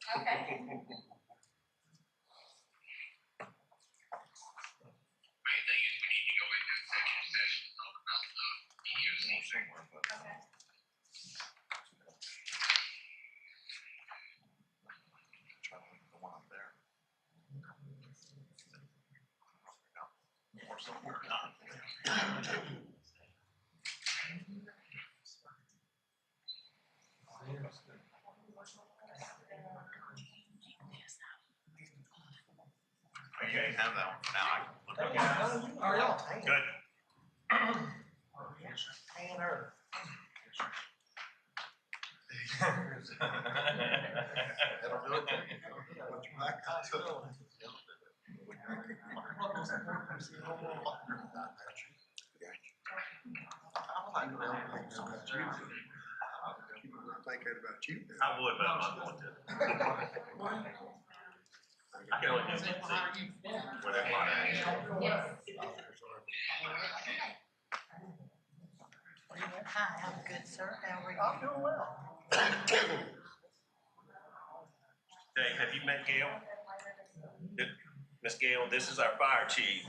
Okay. Main thing is we need to go into executive session and talk about the EOC framework. Okay. Try to look at the one up there. Or somewhere not. Okay, have that one for now. I can look at it. How are y'all? Good. Hanging early. That'll do it. Thinking about you. I would, but I'm not going to. I can only do one thing. Whatever I ask. Yes. Hi, I'm good, sir. How are you? I'm doing well. Dave, have you met Gail? Miss Gail, this is our fire chief,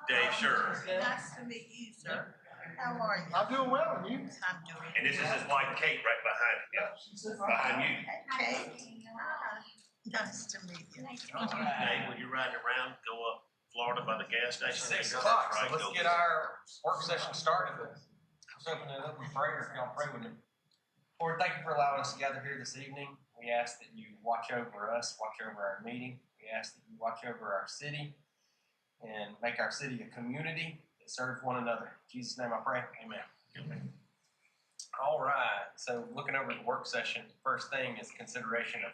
Dave Sure. Nice to meet you, sir. How are you? I'm doing well, and you? I'm doing. And this is his wife Kate right behind you. Okay. Hi. Nice to meet you. Dave, when you're riding around, go up Florida by the gas station. 6 That's o'clock, right, so let's go get visit. our work session started. Let's open it up in prayer if y'all pray with me. Lord, thank you for allowing us to gather here this evening. We ask that you watch over us, watch over our meeting. We ask that you watch over our city and make our city a community that serves one another. In Jesus' name I pray, amen. All right, so looking over the work session, first thing is consideration of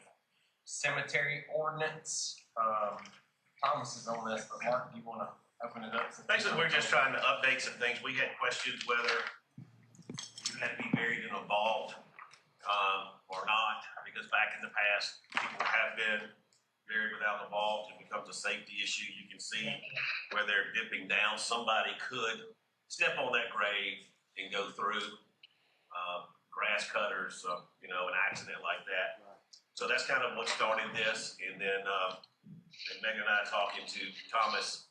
cemetery ordinance. Thomas is on this, but Mark, do you want to open it up? Basically, we're just trying to update some things. We had questions whether you had to be buried in a vault or not, because back in the past, people have been buried without a vault. It becomes a safety issue. You can see where they're dipping down. Somebody could step on that grave and go through. Grass cutters, an accident like that. So that's kind of what started this. And then and Megan and I talking to Thomas,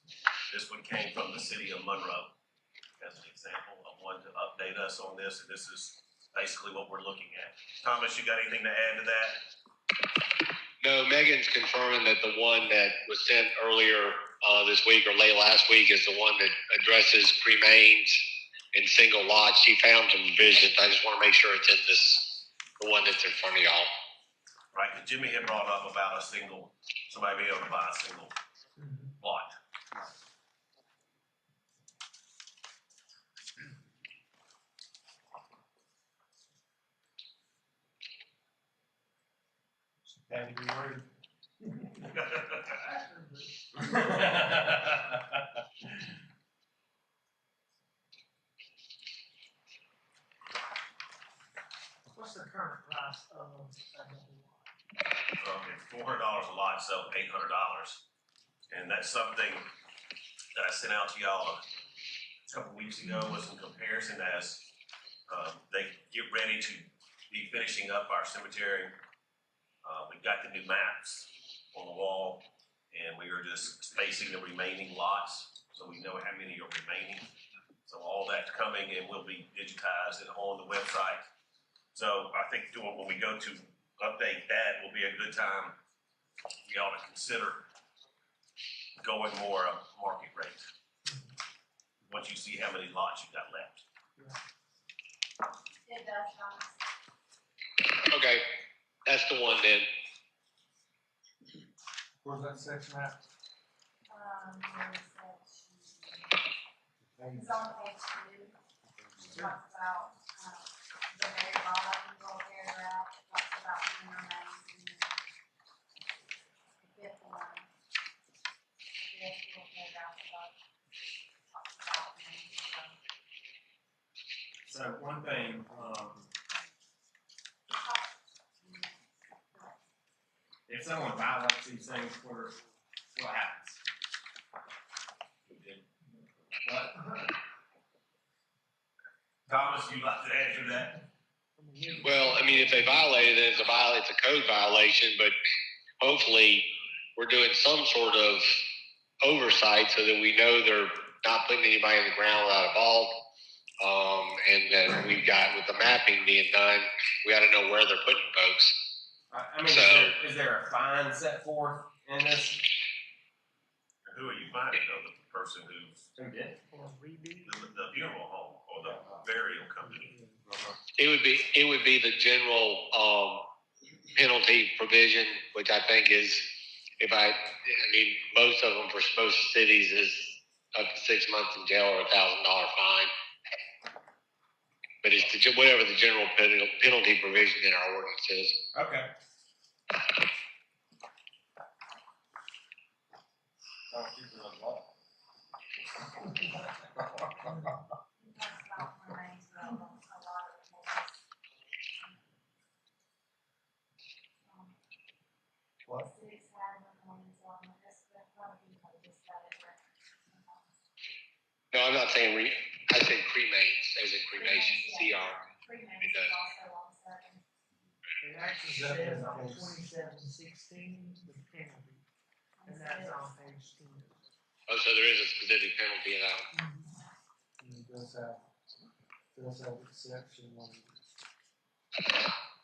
this one came from the city of Monroe as an example of one to update us on this. And this is basically what we're looking at. Thomas, you got anything to add to that? No, Megan's confirming that the one that was sent earlier this week or late last week is the one that addresses cremains in single lots. She found some revisions. I just want to make sure it's in the one that's in front of y'all. Right, because Jimmy had brought up about somebody being able to buy a single lot. Daddy, be worried. What's the current price of that lot? It's $400 a lot, so $800. And that's something that I sent out to y'all a couple weeks ago with some comparison as they get ready to be finishing up our cemetery. We've got the new maps on the wall, and we are just spacing the remaining lots so we know how many are remaining. So all that's coming and will be digitized and on the website. So I think when we go to update that will be a good time. We ought to consider going more market rate once you see how many lots you got left. It does, Thomas. Okay, that's the one then. Where's that section at? It's on page 2. It talks about the very bottom little paragraph. It talks about human remains. And then the fifth one. Fifth little paragraph above talks about names. So one thing, if someone violates these things, what happens? What? Thomas, you like to answer that? Well, I mean, if they violate it, then it's a code violation, but hopefully we're doing some sort of oversight so that we know they're not putting anybody in the ground without a vault. And then we've got, with the mapping being done, we got to know where they're putting folks. I mean, So- is there a fine set forth in this? Who are you finding though? The person who's Who did? Or redo. the funeral home or the burial company? It would be the general penalty provision, which I think is, I mean, most of them for most cities is up to 6 months in jail or $1,000 fine. But it's whatever the general penalty provision in our ordinance is. Okay. Sounds cheaper than law. That's about remains of a lot of the cases. What? Cities have remains on this, but a lot of people just got it right. No, I'm not saying I say cremains, as in cremation, CR. Cremains It is does. also on seven. It actually says on 2716, the penalty, and that's on page 10. Oh, so there is a specific penalty in that one. It does have exception on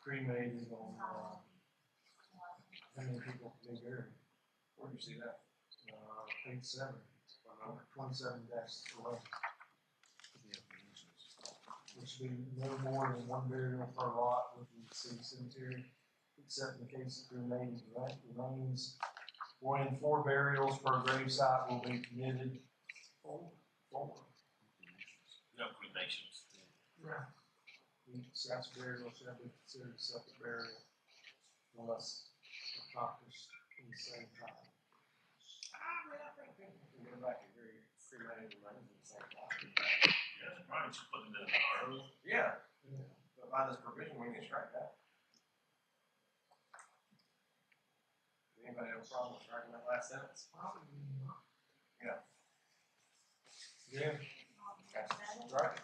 cremated on, how many people can be buried, Where'd you see that? page 7, 27-11. There should be no more than one burial per lot within the city cemetery, except in the case of cremated remains. 1 in 4 burials per gravesite will be permitted. 4. No cremations. Right. Each such burial shall be considered a separate burial unless accomplished in the same time. I think people can go back and bury cremated remains in the same time. Yeah, probably should put it in the earth. Yeah. But by this provision, we can strike that. Anybody have a problem with striking that last sentence? Probably not. Yeah. That's right.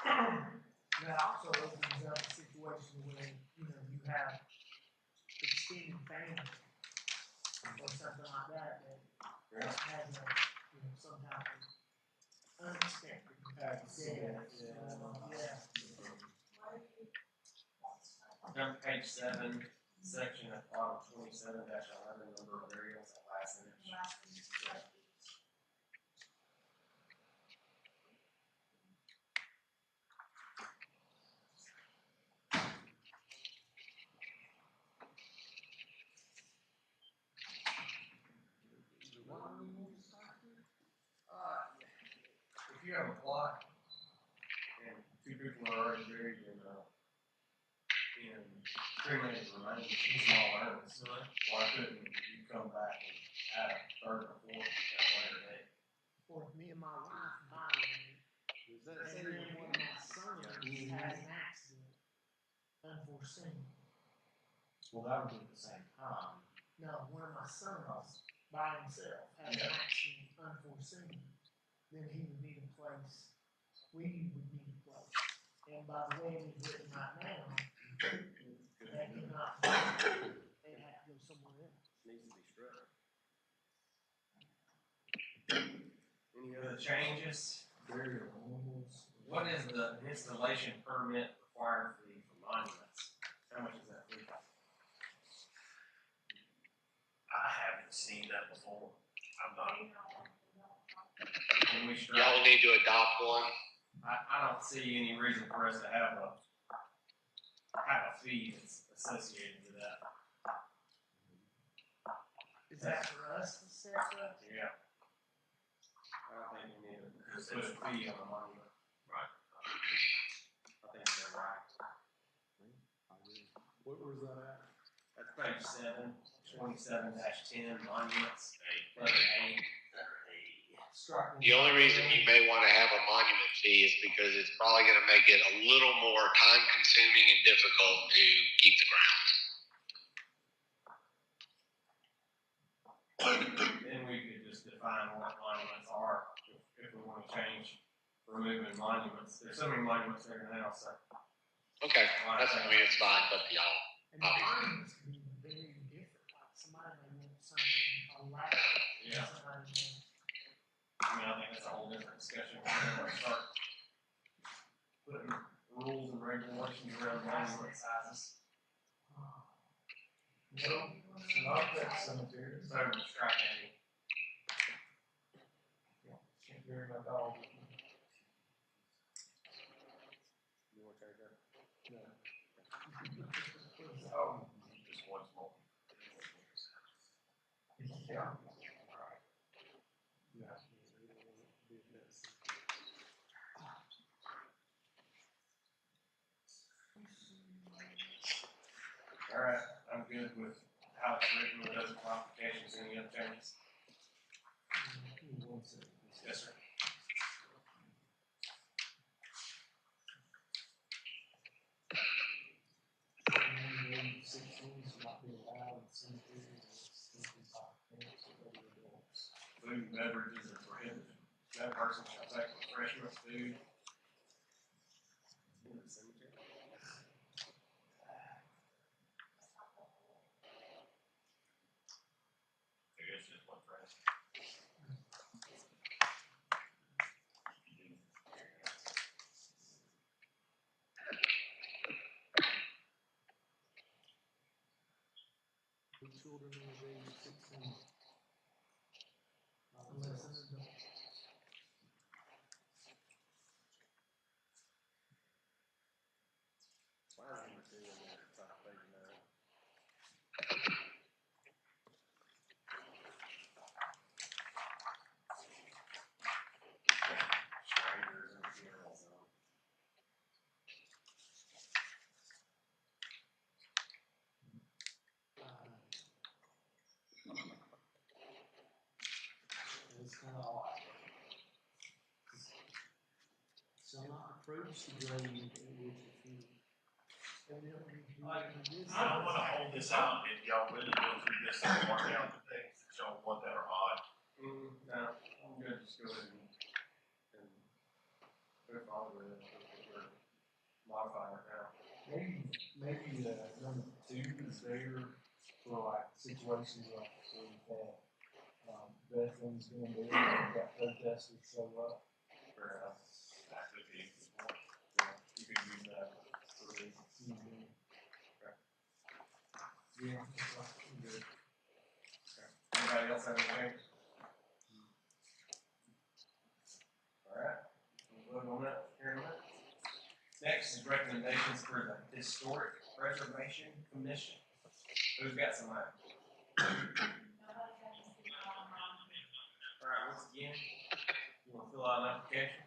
That also opens up a situation where, you have extended family or something like that Yeah. has a, some type of unexpected death. Yeah. Jump to page 7, section at bottom 27-11, number of burials, that last sentence. If you have a plot and 2 people are already buried in cremated remains in small urns, why couldn't you come back and add a third or fourth at a later date? Or if me and my wife buy one, and then one of my sons has an accident, unforeseen. Well, that would be at the same time. No, one of my sons by himself has an accident, unforeseen. Then he would need a place. We would need a place. And by the way it is written right now, that cannot be. They have to go somewhere else. Needs to be struck. Any other changes? Burial animals. What is the installation permit required fee for monuments? How much is that fee? I haven't seen that before. I'm not. Can we strike? Y'all need to adopt one. I don't see any reason for us to have a fee that's associated with that. Is that for us to set up? Yeah. I don't think we need to put a fee on a monument. Right. I think they're right. What was that at? That's page 7, 27-10 monuments, letter A. Striking. The only reason you may want to have a monument fee is because it's probably going to make it a little more time consuming and difficult to keep the grounds. Then we could just define what monuments are if we want to change removing monuments. There's so many monuments there now, so Okay, that's, I mean, it's fine, it's up to y'all. And the findings can be very different, like somebody may want something allowed. Yeah. Somebody may. I mean, I think that's a whole different discussion. We're gonna start putting rules and regulations around monument sizes. No, it's not that cemetery. So, strike A. Can't bury my dog. You want to take that? Oh, Just one small. yeah. All right, I'm good with how it's written with those qualifications. Any other changes? Yes, sir. Food and beverages are prohibited. That person shall take refreshments, food. In the cemetery. I guess just one phrase. Children under the age of 16. Unless it's a. Strangers in the funeral zone. It's kind of odd. Shall not approach the grave at which a funeral. I don't wanna hold this out if y'all really go through this and work out the things that y'all want that are odd. No, I'm good. Just go ahead and go follow it. We're modifying it now. Maybe number 2 is there for like situations like where you've had veterans being there, you've got protesters show up. Fair enough. That could be. Yeah, you could use that for the. Yeah, that's right. Good. Anybody else have anything? All right, we'll vote on that here in a minute. Next is recommendations for the Historic Preservation Commission. Who's got some mind? All right, once again, you want to fill out an application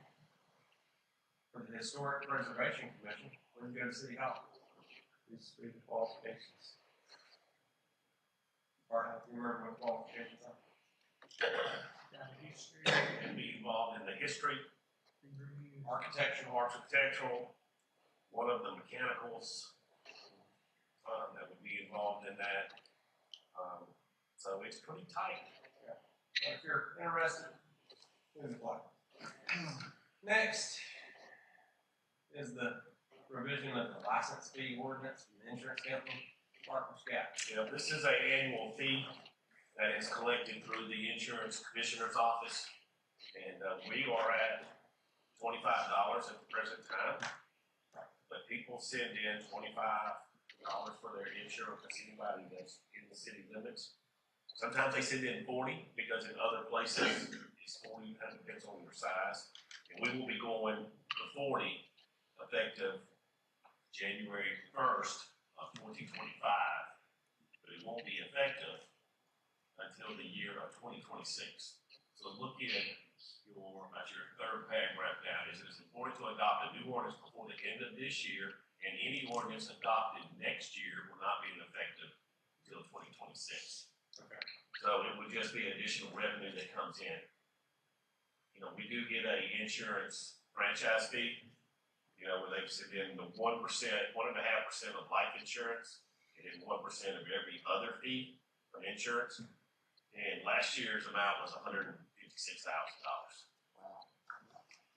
for the Historic Preservation Commission. When you go to City Hall, These three qualifications. all right, you remember what qualifications are? Got a history, And be involved in the history, review. architectural, one of the mechanicals, that would be involved in that. So it's pretty tight. If you're interested, please apply. Next is the revision of the license fee ordinance from the insurance company. Mark Scott. Yeah, this is an annual fee that is collected through the insurance commissioner's office. And we are at $25 at the present time. But people send in $25 for their insurance, that's anybody that's in the city limits. Sometimes they send in 40 because in other places it's 40, that depends on your size. And we will be going to 40 effective January 1st of 2025. But it won't be effective until the year of 2026. So look in your third paragraph down. It is important to adopt a new ordinance before the end of this year, and any ordinance adopted next year will not be effective until 2026. Okay. So it would just be additional revenue that comes in. You know, we do get a insurance franchise fee, you know, where they send in the 1%, 1.5% of life insurance, and then 1% of every other fee from insurance. And last year's amount was $156,000.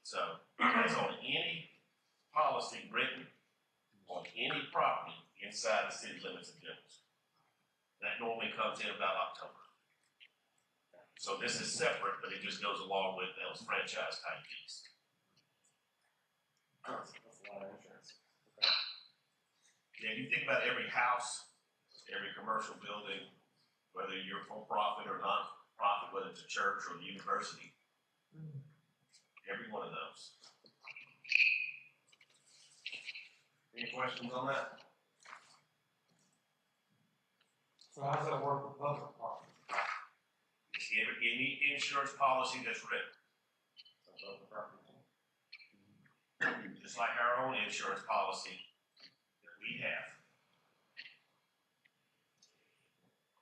So that's on any policy written property inside the city limits of Demorest. That normally comes in about October. So this is separate, but it just goes along with those franchise type fees. That's a lot of insurance. Yeah, if you think about every house, every commercial building, whether you're for profit or non-profit, whether it's a church or a university, every one of those. Any questions on that? So how does that work with public property? It's any insurance policy that's written, just like our own insurance policy that we have.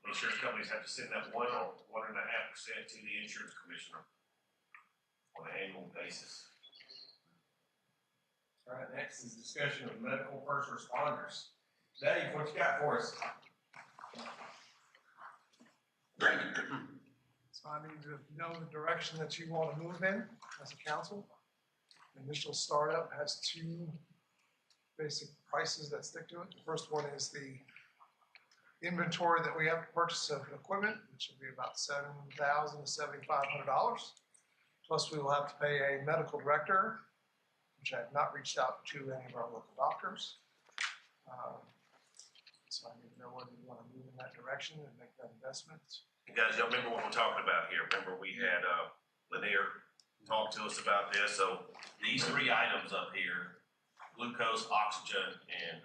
Insurance companies have to send that 1 or 1.5% to the insurance commissioner on an annual basis. All right, next is discussion of medical first responders. Dave, what you got for us? So I need to know the direction that you want to move in as a council. Initial startup has two basic prices that stick to it. The first one is the inventory that we have to purchase of equipment, which will be about $7,000 to $7,500. Plus, we will have to pay a medical director, which I have not reached out to any of our local doctors. So I need to know whether you want to move in that direction and make that investment. And guys, y'all remember what we're talking about here? Remember we had Lanier talk to us about this. So these 3 items up here, glucose, oxygen, and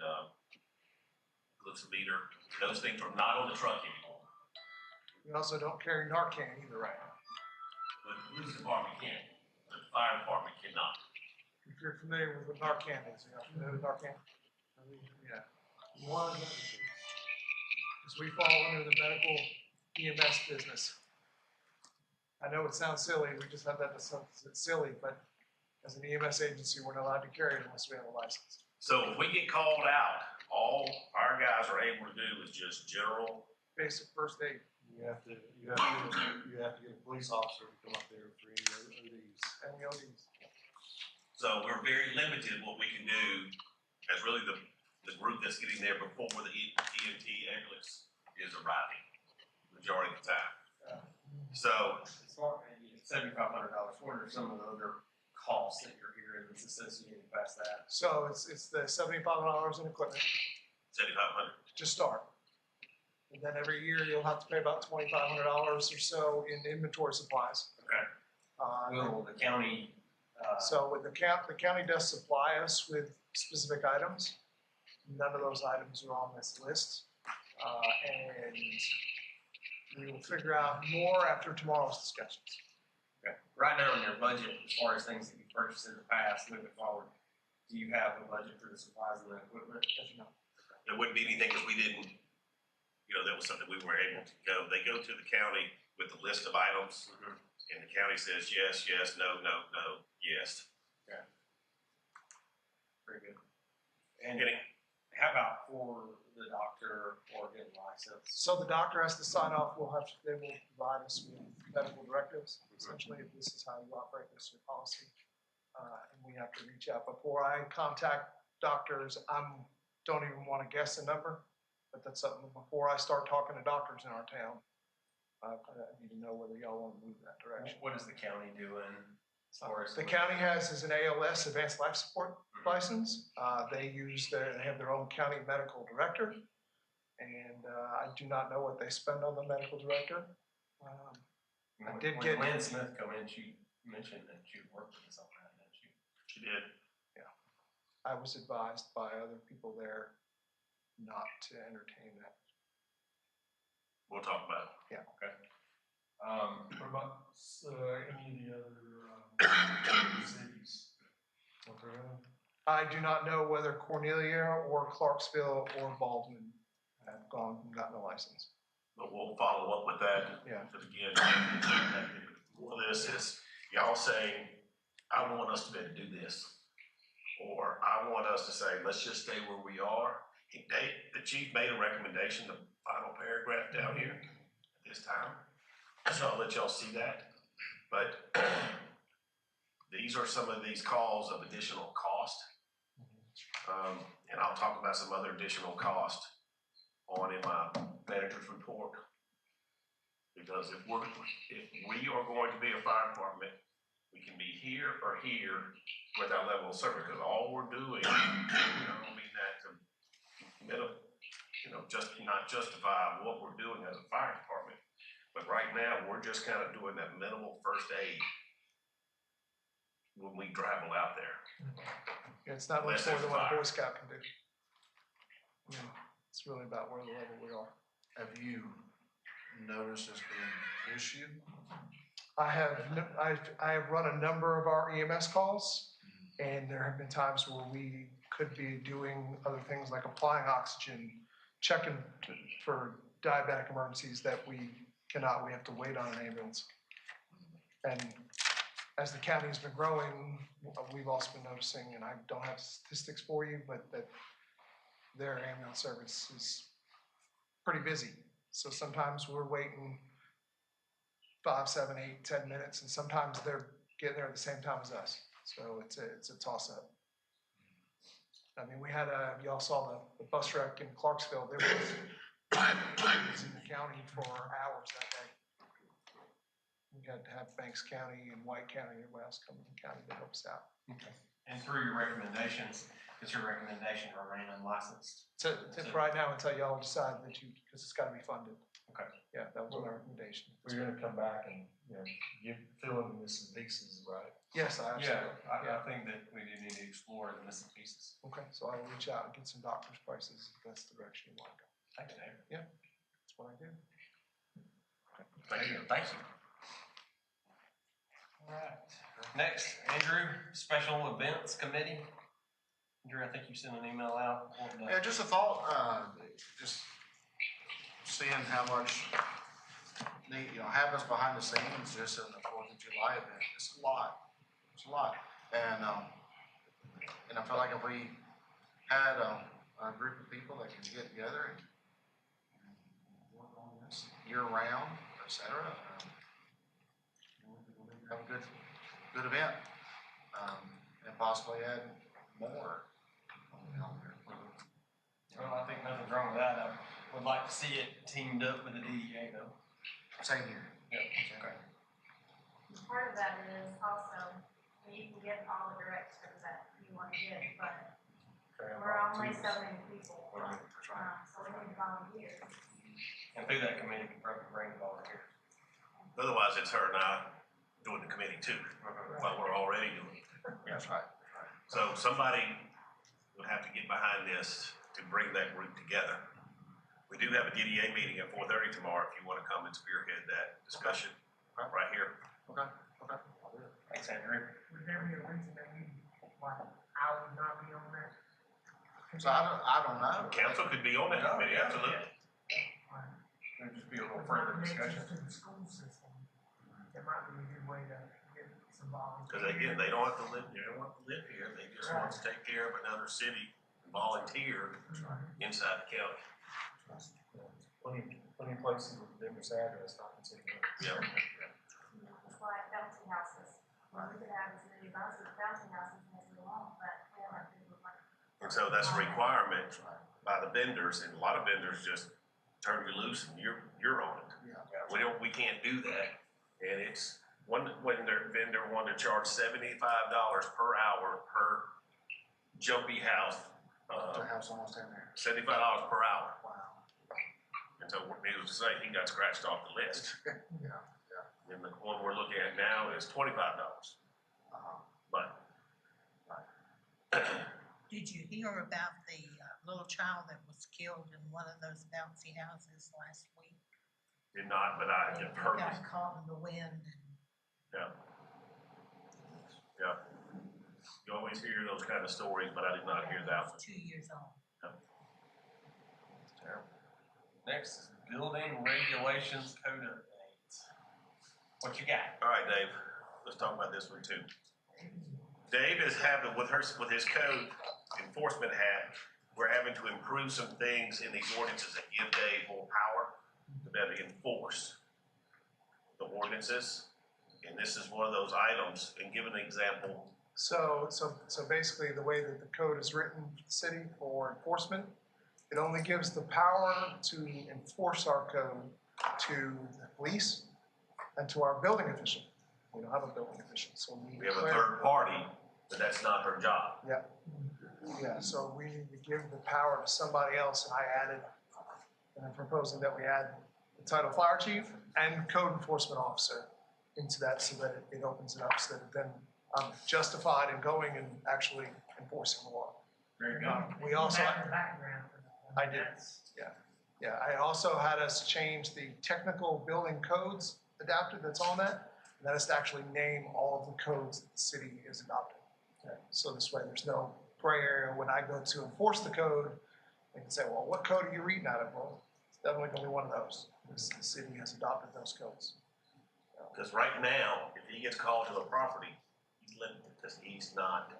glucometer, those things are not on the truck anymore. We also don't carry Narcan either right now. But the police department can, but the fire department cannot. If you're familiar with what Narcan is, you know, familiar with Narcan? Yeah. One of them, Because we fall under the medical EMS business. I know it sounds silly, we just have that, it's silly, but as an EMS agency, we're not allowed to carry it unless we have a license. So if we get called out, all our guys are able to do is just general. Basic first aid. you have to get a police officer to come up there for any ODs. And the ODs. So we're very limited what we can do as really the group that's getting there before the EMT ambulance is arriving, majority of the time. So As far as $7,500, what are some of the other costs that you're hearing that's associated past that? So it's the $7,500 in equipment 7,500. to start. And then every year you'll have to pay about $2,500 or so in inventory supplies. Okay. Will the county, So with the county does supply us with specific items. None of those items are on this list. And we will figure out more after tomorrow's discussions. okay, right now in your budget, as far as things that you purchased in the past, moving forward, do you have a budget for the supplies and the equipment? As you know. There wouldn't be anything because we didn't, that was something we were able to go. They go to the county with a list of items, and the county says yes, yes, no, no, no, yes. Very good. And Getting, how about for the doctor or getting licensed? So the doctor has to sign off. They will provide us with medical directives. Essentially, if this is how you operate, this is your policy. And we have to reach out. Before I contact doctors, don't even want to guess a number, but that's something before I start talking to doctors in our town. I need to know whether y'all want to move in that direction. What is the county doing as far as? The county has an ALS, Advanced Life Support license. They have their own county medical director. And I do not know what they spend on the medical director. I did get. When Lynn Smith come in, she mentioned that she worked with us on that, didn't she? she did. I was advised by other people there not to entertain that. We'll talk about it. What about, any of the other, cities? What they're in? I do not know whether Cornelia or Clarksville or Baldwin have gotten a license. But we'll follow up with that. Yeah. Because again, more of this is y'all saying, I want us to be able to do this. Or I want us to say, let's just stay where we are. The chief made a recommendation, the final paragraph down here at this time. So I'll let y'all see that. But these are some of these calls of additional cost. And I'll talk about some other additional cost in my manager's report. Because if we are going to be a fire department, we can be here or here with our level of service, because all we're doing, I don't mean that to just not justify what we're doing as a fire department, but right now, we're just kind of doing that minimal first aid when we travel out there. Yeah, it's not much Unless more there's than what a fire. Boy Scout can do. I mean, it's really about where the level we are. Have you noticed this being issued? I have run a number of our EMS calls, and there have been times where we could be doing other things like applying oxygen, checking for diabetic emergencies that we cannot, we have to wait on an ambulance. And as the county has been growing, we've also been noticing, and I don't have statistics for you, but that their ambulance service is pretty busy. So sometimes we're waiting 5, 7, 8, 10 minutes, and sometimes they're getting there at the same time as us. So it's a toss up. I mean, we had y'all saw the bus wreck in Clarksville. There was in the county for hours that day. We had to have Banks County and White County and everybody else come in the county to help us out. Okay. And through your recommendations, it's your recommendation to remain unlicensed. So right now, until y'all decide that because it's got to be funded. Okay. Yeah, that was my recommendation. We're gonna come back and, fill in the missing pieces, right? Yes, I absolutely. I think that we do need to explore the missing pieces. Okay, so I'll reach out and get some doctor's prices if that's the direction you want to go. Thank you, David. That's what I do. Thank you. Thank you. All right. Next, Andrew, Special Events Committee. Andrew, I think you sent an email out. Yeah, just a thought, just seeing how much happens behind the scenes just in the 4th of July event. It's a lot. It's a lot. And I feel like if we had a group of people that can get together and work on this year round, et cetera, we can have a good event, and possibly add more on there. Well, I think nothing's wrong with that. I would like to see it teamed up with the DEA though. Same here. Yeah. Okay. Part of that is also, you can get all the directions that you want to get, but we're only so many people. Right, that's right. So we need volunteers. And through that committee, can probably bring volunteers. Otherwise, it's her and I doing the committee too, while we're already doing it. That's right. So somebody would have to get behind this to bring that group together. We do have a DDA meeting at 4:30 tomorrow if you want to come and spearhead that discussion right here. Okay. Thanks, Andrew. Would there be a reason that I would not be on that? So I don't know. Council could be on that committee, absolutely. There'll just be a little further discussion. To the school system, it might be a good way to get some volunteers. Because again, they don't have to live here, they don't want to live here, they just want to take care of another city and volunteer inside the county. Plenty of places with the Demorest address, not considered. Yeah. It's like bouncy houses. Well, we could have as many bouncy houses as we want, but we don't have people like. And so that's a requirement by the vendors, and a lot of vendors just turn you loose and you're on it. Yeah. We can't do that, and it's when their vendor wanted to charge $75 per hour per jumpy house, To have someone stand there. $75 per hour. Wow. And so needless to say, he got scratched off the list. Yeah. And the one we're looking at now is $25. But Did you hear about the little child that was killed in one of those bouncy houses last week? did not, but I have heard. Got caught in the wind. Yeah. You always hear those kind of stories, but I did not hear that one. 2 years old. Terrible. Next is building regulations code updates. What you got? All right, Dave, let's talk about this one too. Dave is having, with his code enforcement hat, we're having to improve some things in these ordinances that give Dave more power to better enforce the ordinances. And this is one of those items, and give an example So basically, the way that the code is written for the city for enforcement, it only gives the power to enforce our code to the police and to our building official. We don't have a building official, so We have a third party, but that's not her job. Yeah, so we need to give the power to somebody else, and I'm proposing that we add the title fire chief and code enforcement officer into that so that it opens it up so that then I'm justified in going and actually enforcing the law. Very good. We also, You have the background for that. I did. Yeah, I also had us change the technical building codes adapted that's on that. And that is to actually name all of the codes that the city is adopting. Okay. So this way there's no gray area when I go to enforce the code. They can say, well, what code are you reading out of? Well, it's definitely gonna be one of those. Because the city has adopted those codes. Because right now, if he gets called to a property, he's limited because he's not.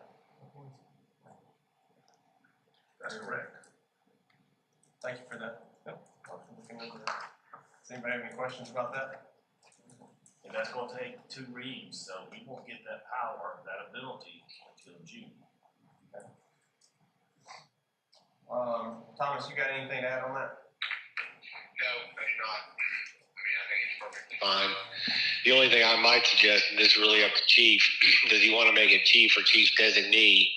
That's correct. Thank you for that. Yep. Does anybody have any questions about that? And that's gonna take 2 reads, so we won't get that power, that ability until June. Thomas, you got anything to add on that? No, I do not. I mean, I think it's perfectly fine. The only thing I might suggest, and this is really up to Chief, does he want to make it Chief or Chief designee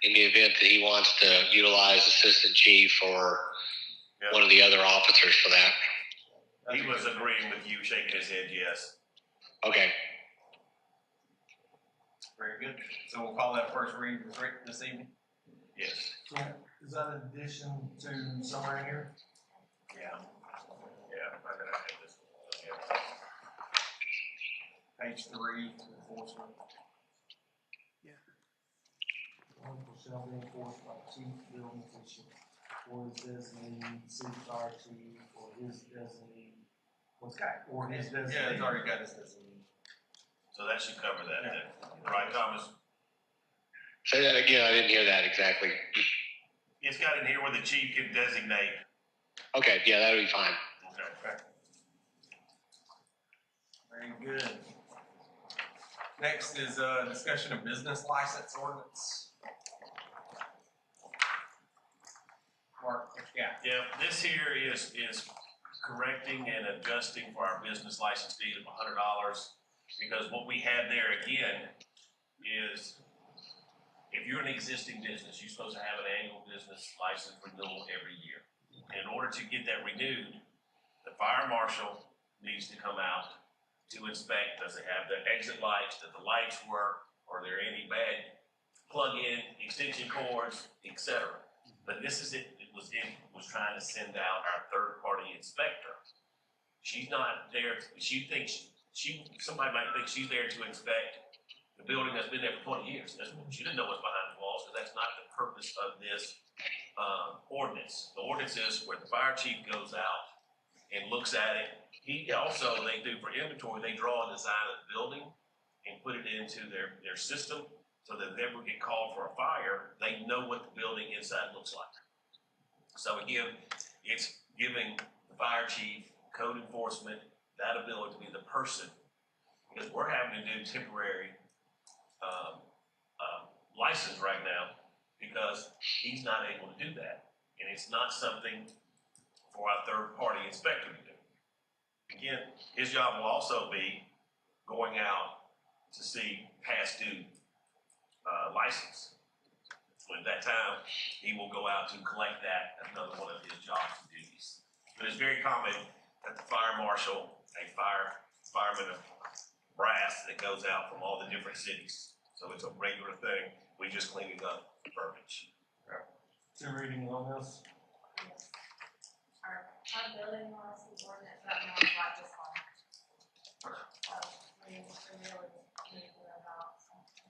in the event that he wants to utilize Assistant Chief or one of the other officers for that? He was agreeing with you, shaking his head, yes. Okay. Very good. So we'll call that first read this evening? Yes. Yeah, is that in addition to somewhere in here? Yeah. Yeah, I'm gonna have this. Page 3, enforcement. Shall be enforced by the chief building official or his designee, city fire chief, or his designee. Or his designee. Yeah, it's already got his designee. So that should cover that then. Right, Thomas? Say that again. I didn't hear that exactly. It's got in here where the chief can designate. Okay, yeah, that'll be fine. Okay. Very good. Next is a discussion of business license ordinance. Mark, what you got? Yeah, this here is correcting and adjusting for our business license fee of $100. Because what we had there again is, if you're an existing business, you're supposed to have an annual business license renewal every year. And in order to get that renewed, the fire marshal needs to come out to inspect, does it have the exit lights, does the lights work, are there any bad plug-in extension cords, etc. But this is it was trying to send out our third-party inspector. She's not there, somebody might think she's there to inspect the building that's been there for 20 years. She didn't know what's behind the walls, because that's not the purpose of this ordinance. The ordinance is where the fire chief goes out and looks at it. He also, they do for inventory, they draw a design of the building and put it into their system, so that if they ever get called for a fire, they know what the building inside looks like. So again, it's giving the fire chief, code enforcement, that ability to be the person, because we're having to do temporary license right now because he's not able to do that. And it's not something for our third-party inspector to do. Again, his job will also be going out to see past due license. So at that time, he will go out to collect that, another one of his jobs and duties. But it's very common that the fire marshal, a fireman of brass that goes out from all the different cities. So it's a regular thing. We just clean it up for verbiage. Two readings on this. Yes. Our building license ordinance right now is like this one. So, we really need to adopt something.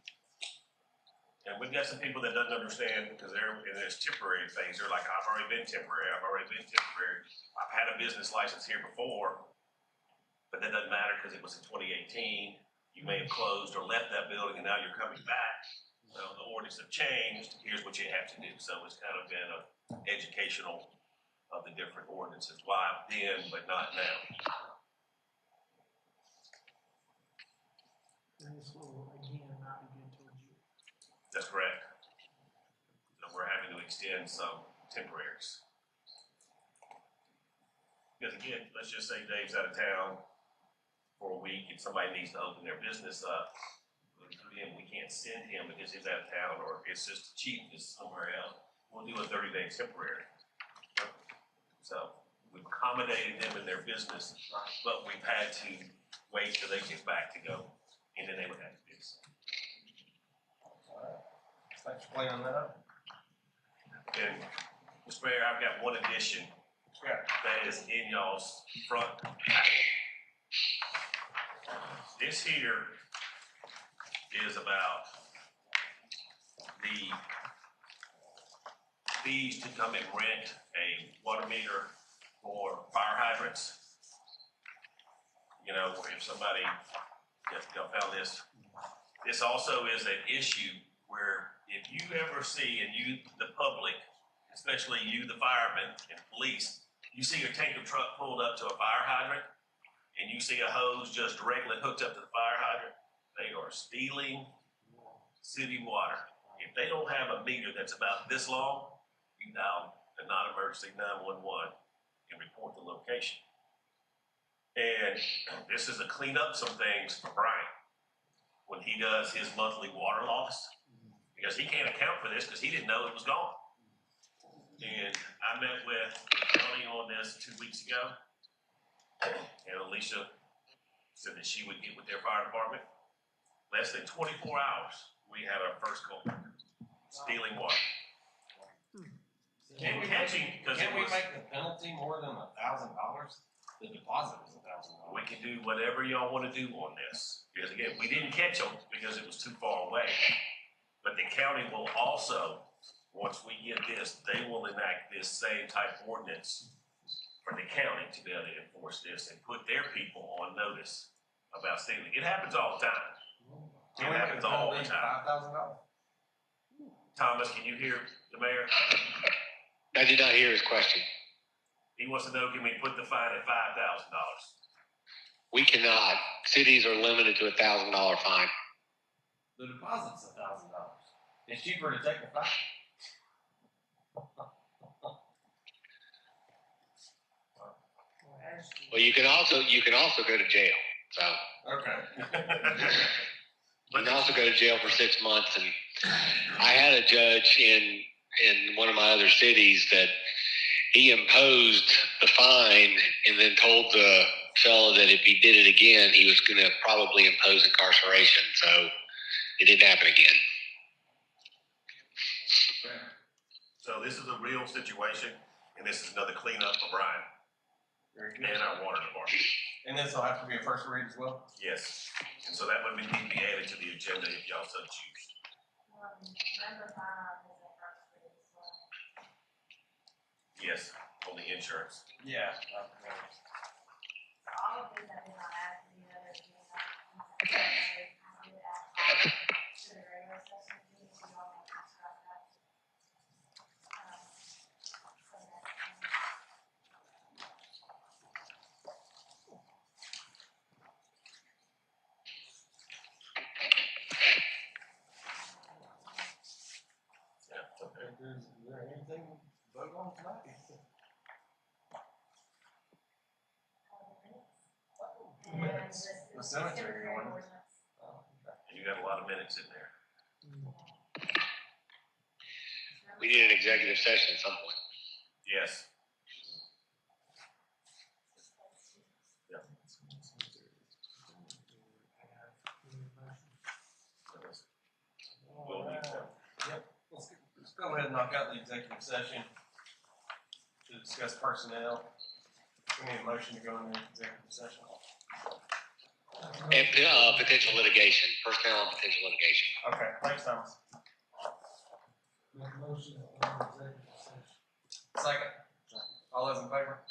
And we've got some people that doesn't understand because they're in this temporary phase. They're like, I've already been temporary. I've had a business license here before, but that doesn't matter because it was in 2018. You may have closed or left that building and now you're coming back. Well, the ordinance have changed. Here's what you have to do. So it's kind of been an educational of the different ordinances. Why then, but not now. And this will, again, not be good towards you. That's correct. So we're having to extend some temporaries. Because again, let's just say Dave's out of town for a week and somebody needs to open their business up. We can't send him because he's out of town, or it's just cheap, it's somewhere else. We'll do a 30-day temporary. So we've accommodated them in their business, but we've had to wait till they get back to go, and then they would have to do so. Thanks for cleaning that up. And Mr. Mayor, I've got one addition that is in y'all's front packet. This here is about the fees to come and rent a water meter for fire hydrants. You know, if somebody, y'all found this. This also is an issue where if you ever see, and you, the public, especially you, the firemen and police, you see a tanker truck pulled up to a fire hydrant, and you see a hose just directly hooked up to the fire hydrant, they are stealing city water. If they don't have a meter that's about this long, you dial the non-emergency 911 and report the location. And this is to clean up some things for Brian when he does his monthly water loss, because he can't account for this because he didn't know it was gone. And I met with the county on this 2 weeks ago, and Alicia said that she would get with their fire department. Less than 24 hours, we had our first call, stealing water. And catching, because it Can't we was, make the penalty more than $1,000? The deposit was $1,000. we can do whatever y'all want to do on this. Because again, we didn't catch them because it was too far away. But the county will also, once we get this, they will enact this same type of ordinance for the county to be able to enforce this and put their people on notice about stealing. It happens all the time. It happens all the time. $5,000. Thomas, can you hear the mayor? I did not hear his question. He wants to know, can we put the fine at $5,000? We cannot. Cities are limited to $1,000 fine. The deposit's $1,000. It's cheaper to take the fine. Well, you can also go to jail. So Okay. you can also go to jail for 6 months. And I had a judge in one of my other cities that he imposed the fine and then told the fellow that if he did it again, he was going to probably impose incarceration. So it didn't happen again. So this is a real situation, and this is another cleanup for Brian Very good. and our water department. And this will have to be a first read as well? Yes, and so that would need to be added to the agenda if y'all so choose. Number 5 is a first read as well. Yes, on the insurance. Yeah. All of these I did not add to the other agenda. I did add to the regular session, meeting, so y'all may discuss that. So that's, Yeah, okay. Is there anything to vote on tonight? and this The is cemetery temporary one. ordinance. Oh, okay. And you got a lot of minutes in there. We need an executive session at some point. Yes. We'll need to. Yep. Let's go ahead and knock out the executive session to discuss personnel. We need a motion to go into executive session. And potential litigation, personnel and potential litigation. Okay, thanks, Thomas. Make a motion on executive session. Second. All those in favor?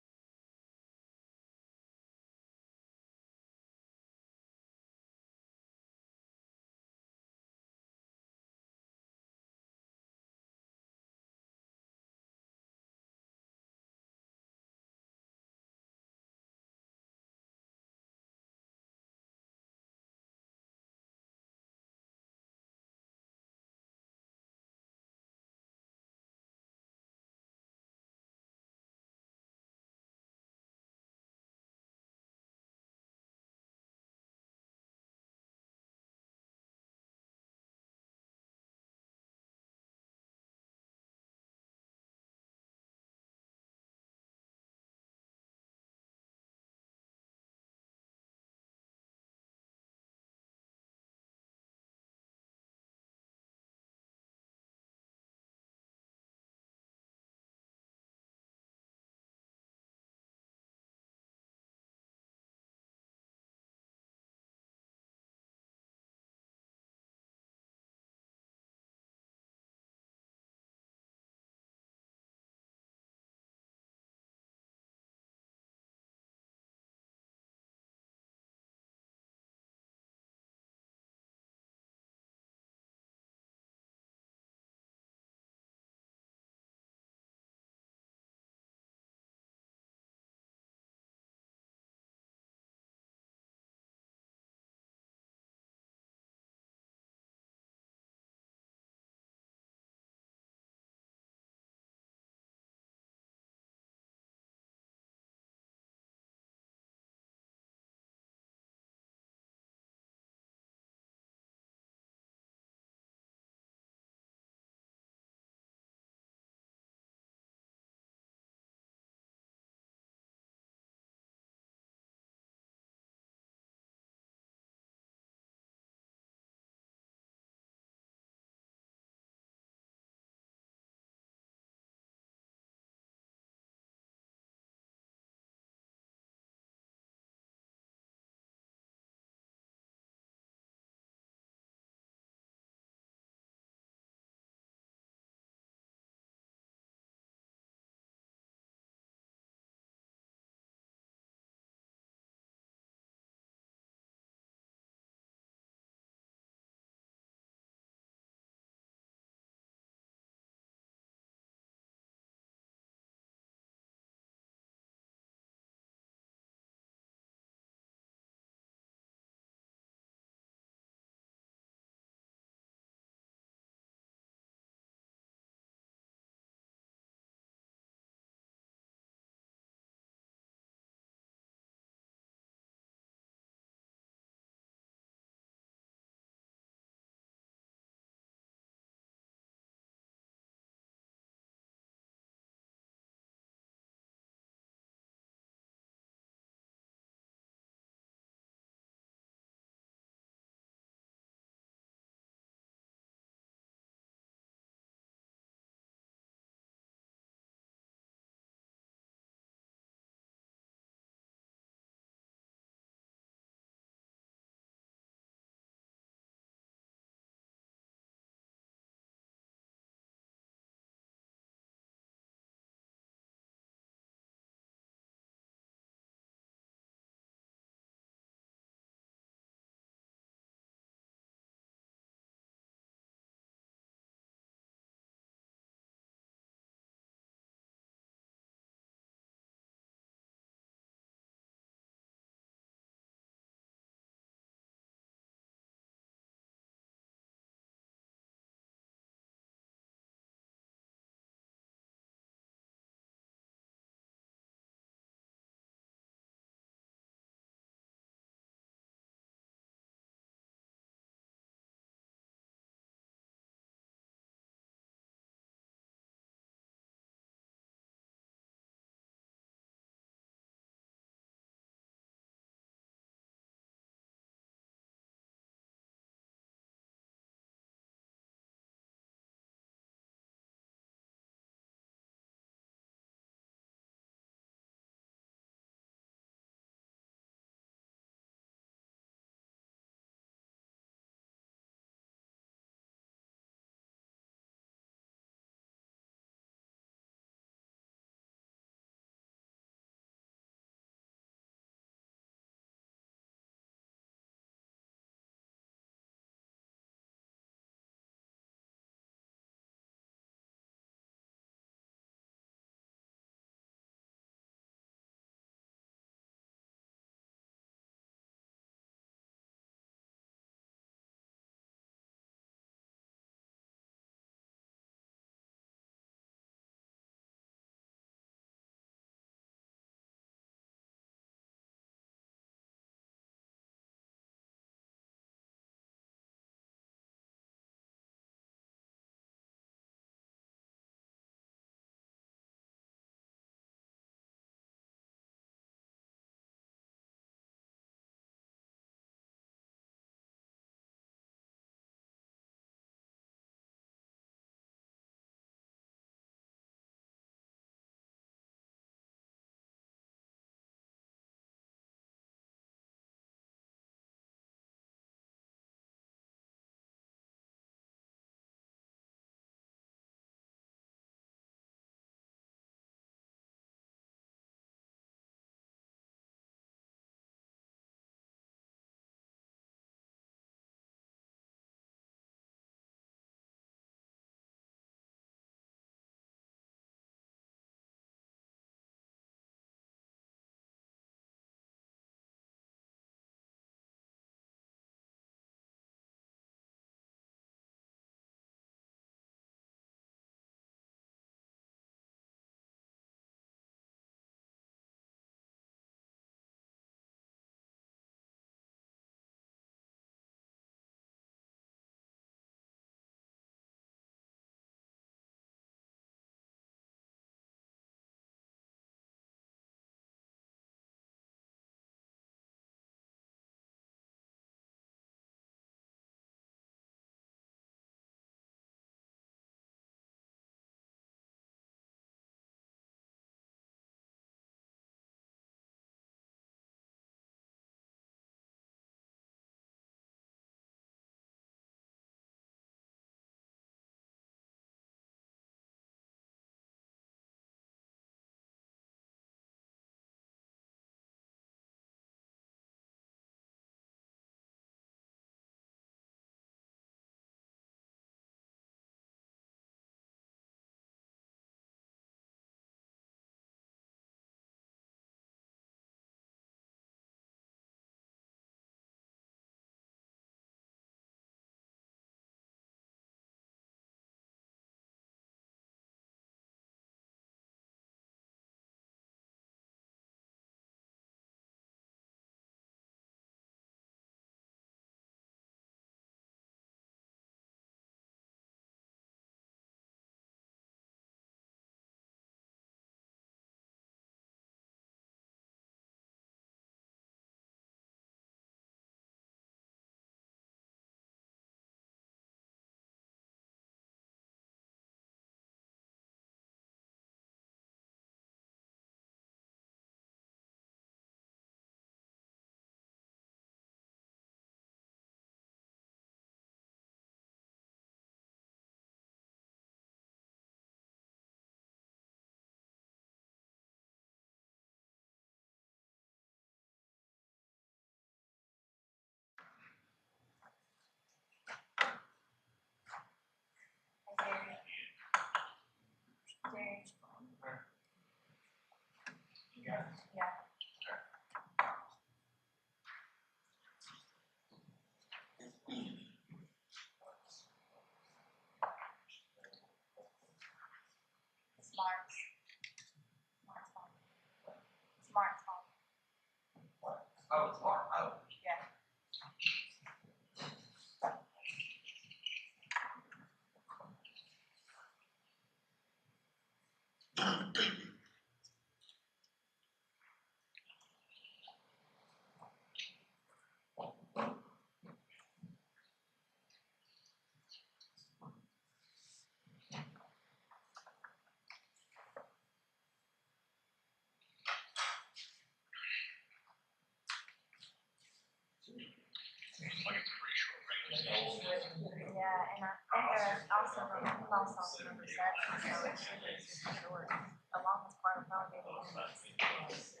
Yeah, and I think there's also the cross off number 7, so it should be super short. The longest part of probably be the minutes.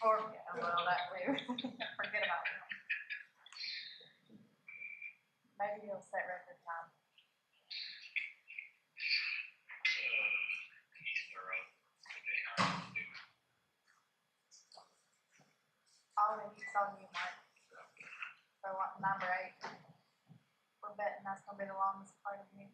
Or, well, that too. Forget about it. Maybe he'll set record time. All of it's on you, Mark. So what, number 8? We're betting that's gonna be the longest part of you.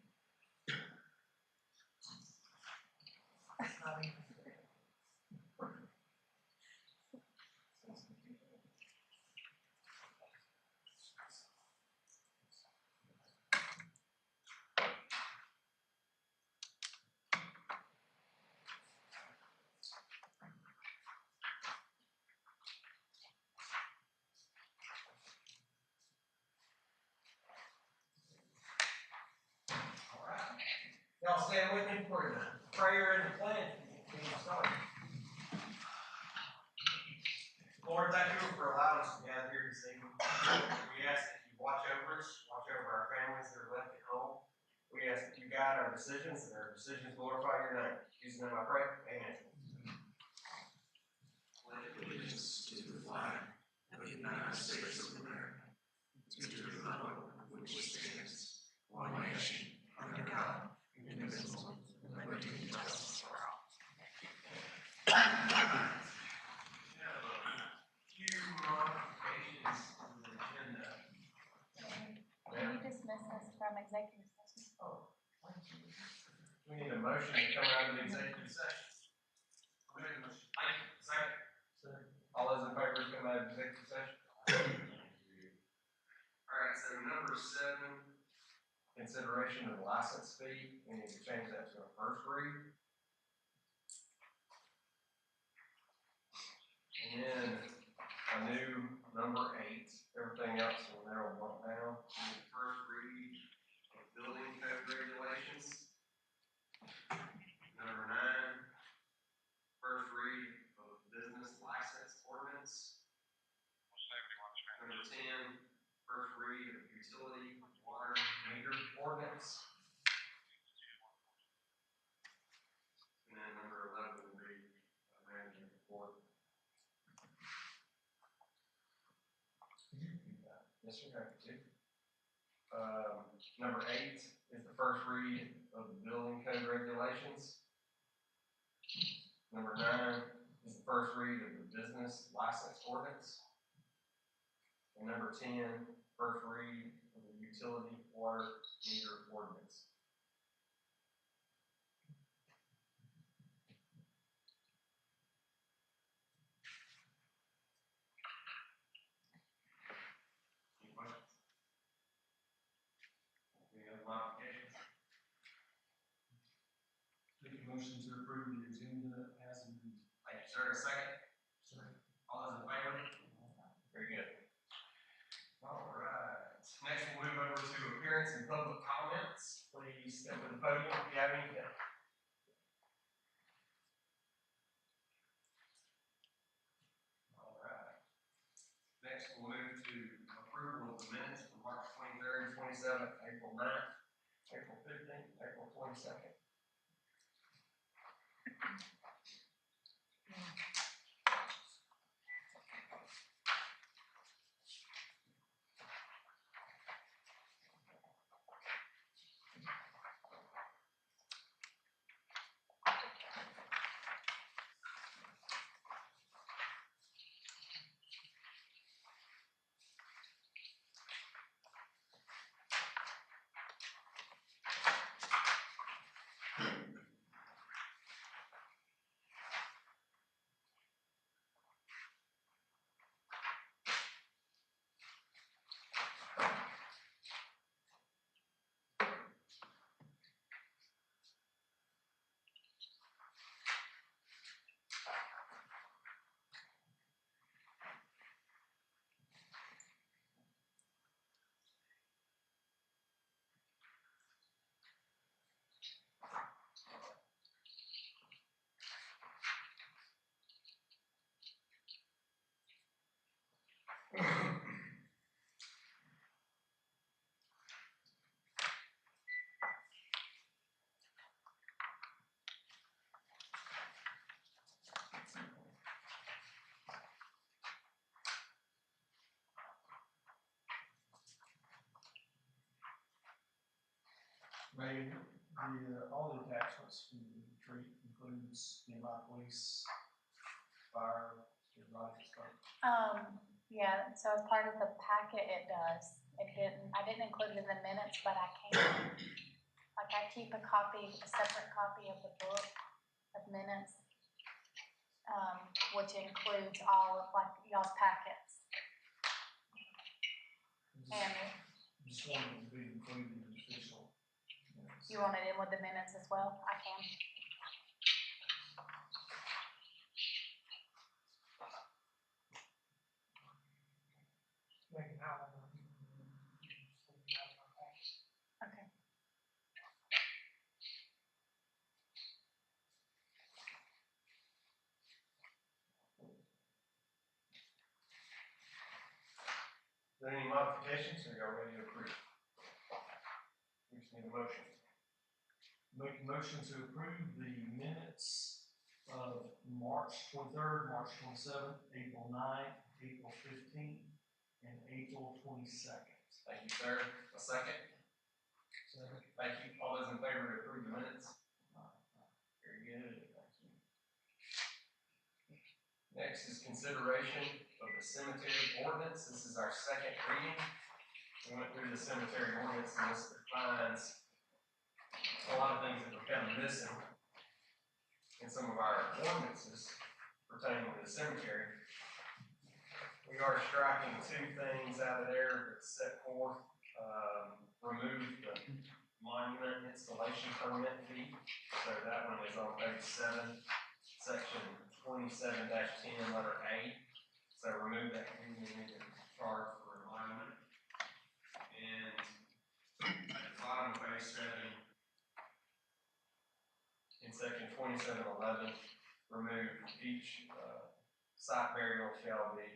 Y'all stand with me for the prayer and the plan. Lord, thank you for allowing us to gather here this evening. We ask that you watch over us, watch over our families that are left at home. We ask that you guide our decisions, and our decisions glorify your name. In Jesus' name I pray. Amen. Allegiance to the flag of the United States of America, to the republic which stands one nation under God, indivisible, with liberty and justice for all. Few modifications to the agenda. Can you dismiss us from executive session? We need a motion to come out of the executive session. Second. All those in favor of coming out of executive session? All right, so number 7, consideration of the license fee. We need to change that to a first read. And then a new number 8. Everything else will narrow bump down. First read of building code regulations. Number 9, first read of business license ordinance. Number 10, first read of utility water meter ordinance. And then number 11 will be management report. Yes, sir, happy to. Number 8 is the first read of the building code regulations. Number 9 is the first read of the business license ordinance. And number 10, first read of the utility water meter ordinance. Any questions? Any other modifications? Make a motion to approve the agenda as amended. Thank you, sir. A second? All those in favor? Very good. All right. Next, we'll move over to appearance and public comments. Please step to the podium if you have anything. All right. Next, we'll move to approval of the minutes from March 23rd and 27th, April 9th, April 15th, April 22nd. Maybe all the attachments from the retreat includes the amount of police, fire, everybody. Yeah, so as part of the packet, it does. I didn't include it in the minutes, but I can. Like I keep a separate copy of the book of minutes, which includes all of like y'all's packets. And Just wanted to be included in the official minutes. you want it in with the minutes as well? I can. Like an hour. Okay. Is there any modifications, or y'all ready to approve? We just need a motion. Make a motion to approve the minutes of March 23rd, March 27th, April 9th, April 15th, and April 22nd. Thank you, sir. A second? Thank you. All those in favor to approve the minutes? Very good. Thank you. Next is consideration of the cemetery ordinance. This is our second reading. We went through the cemetery ordinance and this defines a lot of things that were kind of missing in some of our ordinances pertaining to the cemetery. We are striking two things out of there that set forth, remove the monument installation permit fee. So that one is on page 7, section 27-10, letter A. So remove that fee, we need to charge for a monument. And at the bottom of page 7, in section 2711, remove each site burial shall be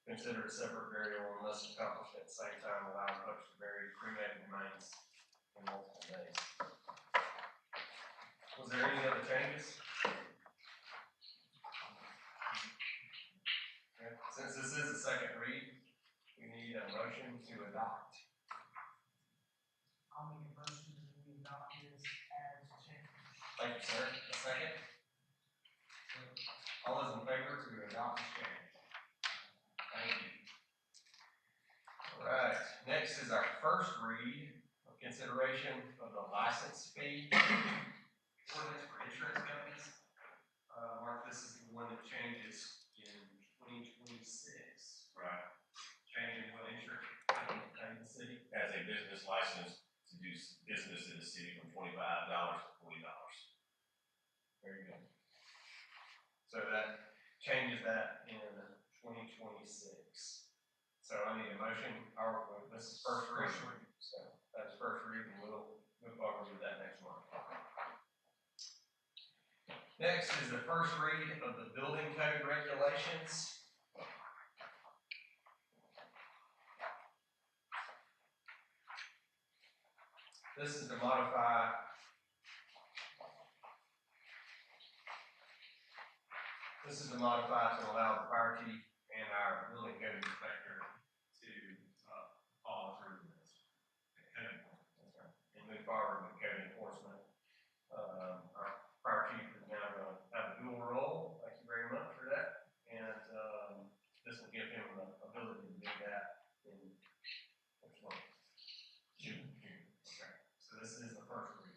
considered a separate burial unless accomplished at the same time, allowing folks to bury cremated remains in multiple days. Was there any other changes? Okay. Since this is a second read, we need a motion to adopt. I'll make a motion that we adopt this as changed. Thank you, sir. A second? All those in favor to adopt this change? Thank you. All right, next is our first read of consideration of the license fee ordinance for insurance companies. Mark, this is the one that changes in 2026. Right. Changing what insurance company pay the city. As a business license to do business in the city from $25 to $40. Very good. So that changes that in 2026. So I need a motion, this is first read, so that's first read, and we'll move forward with that next month. Next is the first read of the building code regulations. This is to modify to allow the fire chief and our building code inspector to follow through with this. And move forward with code enforcement. Our fire chief is now going to have a dual role. Thank you very much for that. And this will give him the ability to do that in which one? June. Okay. So this is the first read.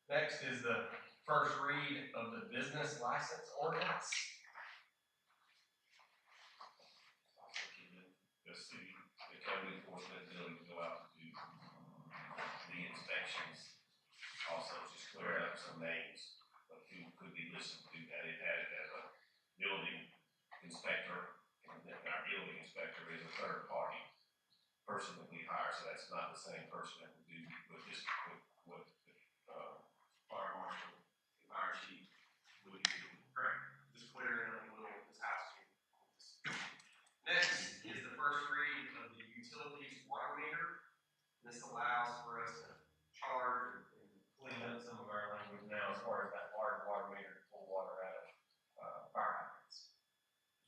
Next is the first read of the business license ordinance. The city, the code enforcement ability to go out and do the inspections. Also, just clear up some names of who could be listed to do that. It had it as a building inspector, and then our building inspector is a third party person that we hire, so that's not the same person that would do with this, what fire marshal, fire chief would do. Correct. Just clearing up a little of this housekeeping. Next is the first read of the utilities water meter. This allows for us to charge and clean up some of our language now as far as that large water meter to pull water out of fire hydrants.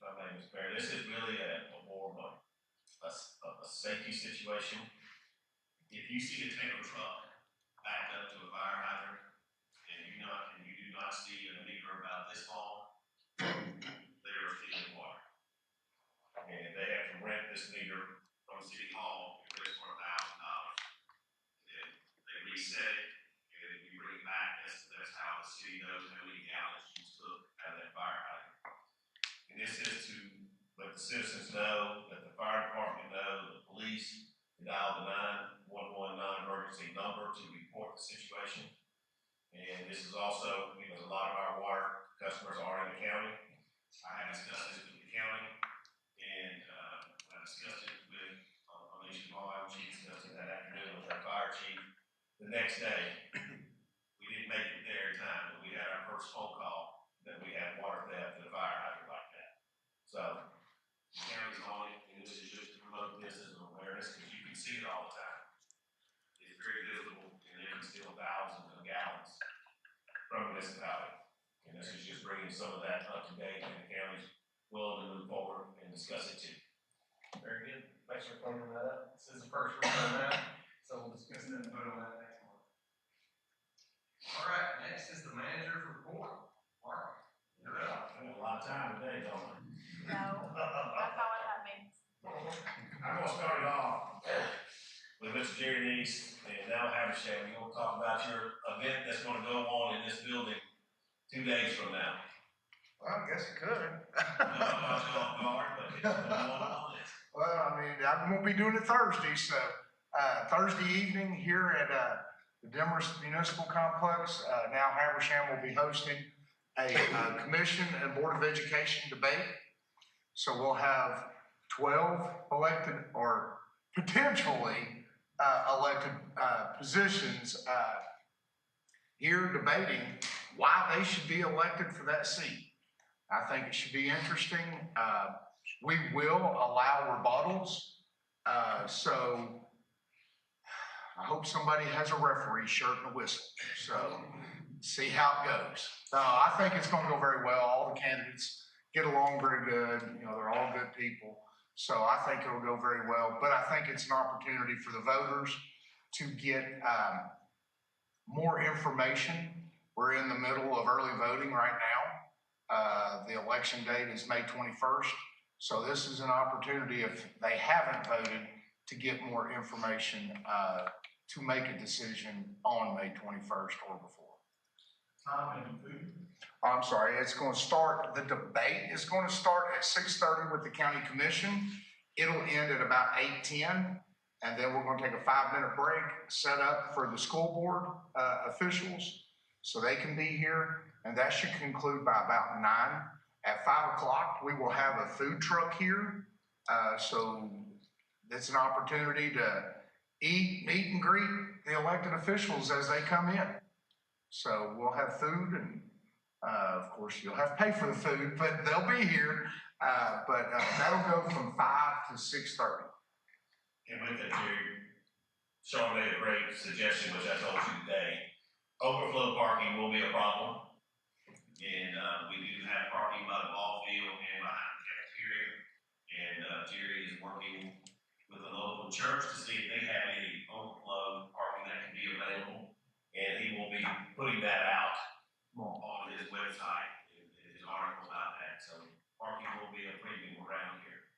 My name is Barry. This is really a more of a safety situation. if you see a tanker truck backed up to a fire hydrant, and you do not see a meter about this long, they are stealing water. And they have to rent this meter from City Hall, it was for $1,000. And they reset it, and then you bring it back, that's how the city knows how many gallons you took out of that fire hydrant. And this is to let the citizens know, let the fire department know, the police, to dial the 911 non-emergency number to report the situation. And this is also, because a lot of our water customers are in the county. I have discussed this with the county, and I discussed it with Alicia Vaughn. She discussed it that afternoon with our fire chief. The next day, we didn't make it there in time, but we had our first phone call that we had water theft at a fire hydrant like that. So, the county's on it, and this is just to promote this as an awareness, because you can see it all the time. It's very visible, and they can steal thousands of gallons from the municipality. And this is just bringing some of that up to date, and the county's willing to move forward and discuss it too. Very good. Thanks for clearing that up. This is the first reading on that, so we'll discuss that and vote on that next month. All right, next is the manager's report. Mark, you're up. I have a lot of time today, don't I? No, that's not what that means. I'm gonna start it off with Mr. Jerry Neese and now Haversham. We're gonna talk about your event that's gonna go on in this building 2 days from now. Well, I guess it could. Well, I mean, I won't be doing it Thursday, so, Thursday evening here at, the Demorest Municipal Complex, now Haversham will be hosting a, commission and Board of Education debate. So we'll have 12 elected or potentially, elected, positions, here debating why they should be elected for that seat. I think it should be interesting. We will allow rebuttals. So I hope somebody has a referee shirt and a whistle. So see how it goes. I think it's going to go very well. All the candidates get along very good. You know, they're all good people. So I think it'll go very well. But I think it's an opportunity for the voters to get more information. We're in the middle of early voting right now. The election date is May 21st. So this is an opportunity, if they haven't voted, to get more information to make a decision on May 21st or before. Time and food. I'm sorry, it's going to start, the debate is going to start at 6:30 with the county commission. It'll end at about 8:10, and then we're going to take a 5-minute break, set up for the school board officials so they can be here, and that should conclude by about 9. At 5 o'clock, we will have a food truck here, so it's an opportunity to meet and greet the elected officials as they come in. So we'll have food, and of course you'll have to pay for the food, but they'll be here. But that'll go from 5 to 6:30. And with that, Jerry, Sean made a great suggestion, which I told you today. Overflow parking will be a problem. And we do have parking by the ball field and behind the cafeteria. And Jerry is working with a local church to see if they have any overflow parking that can be available. And he will be putting that out on his website, his article about that. So parking will be a premium around here.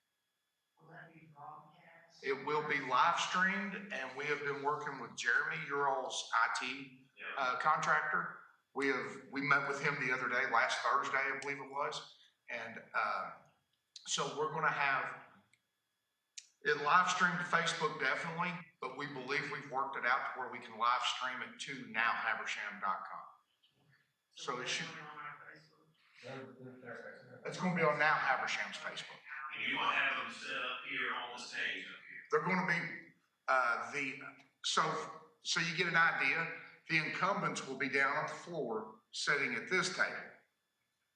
Will that be broadcast? It will be live streamed, and we have been working with Jeremy, your all's IT contractor. We met with him the other day, last Thursday, I believe it was. And so we're going to have it live streamed to Facebook definitely, but we believe we've worked it out to where we can live stream it to nowhaversham.com. So it should, it's going to be on Now Haversham's Facebook. And you want to have them set up here on the stage up here. They're going to be so you get an idea. The incumbents will be down on the floor sitting at this table.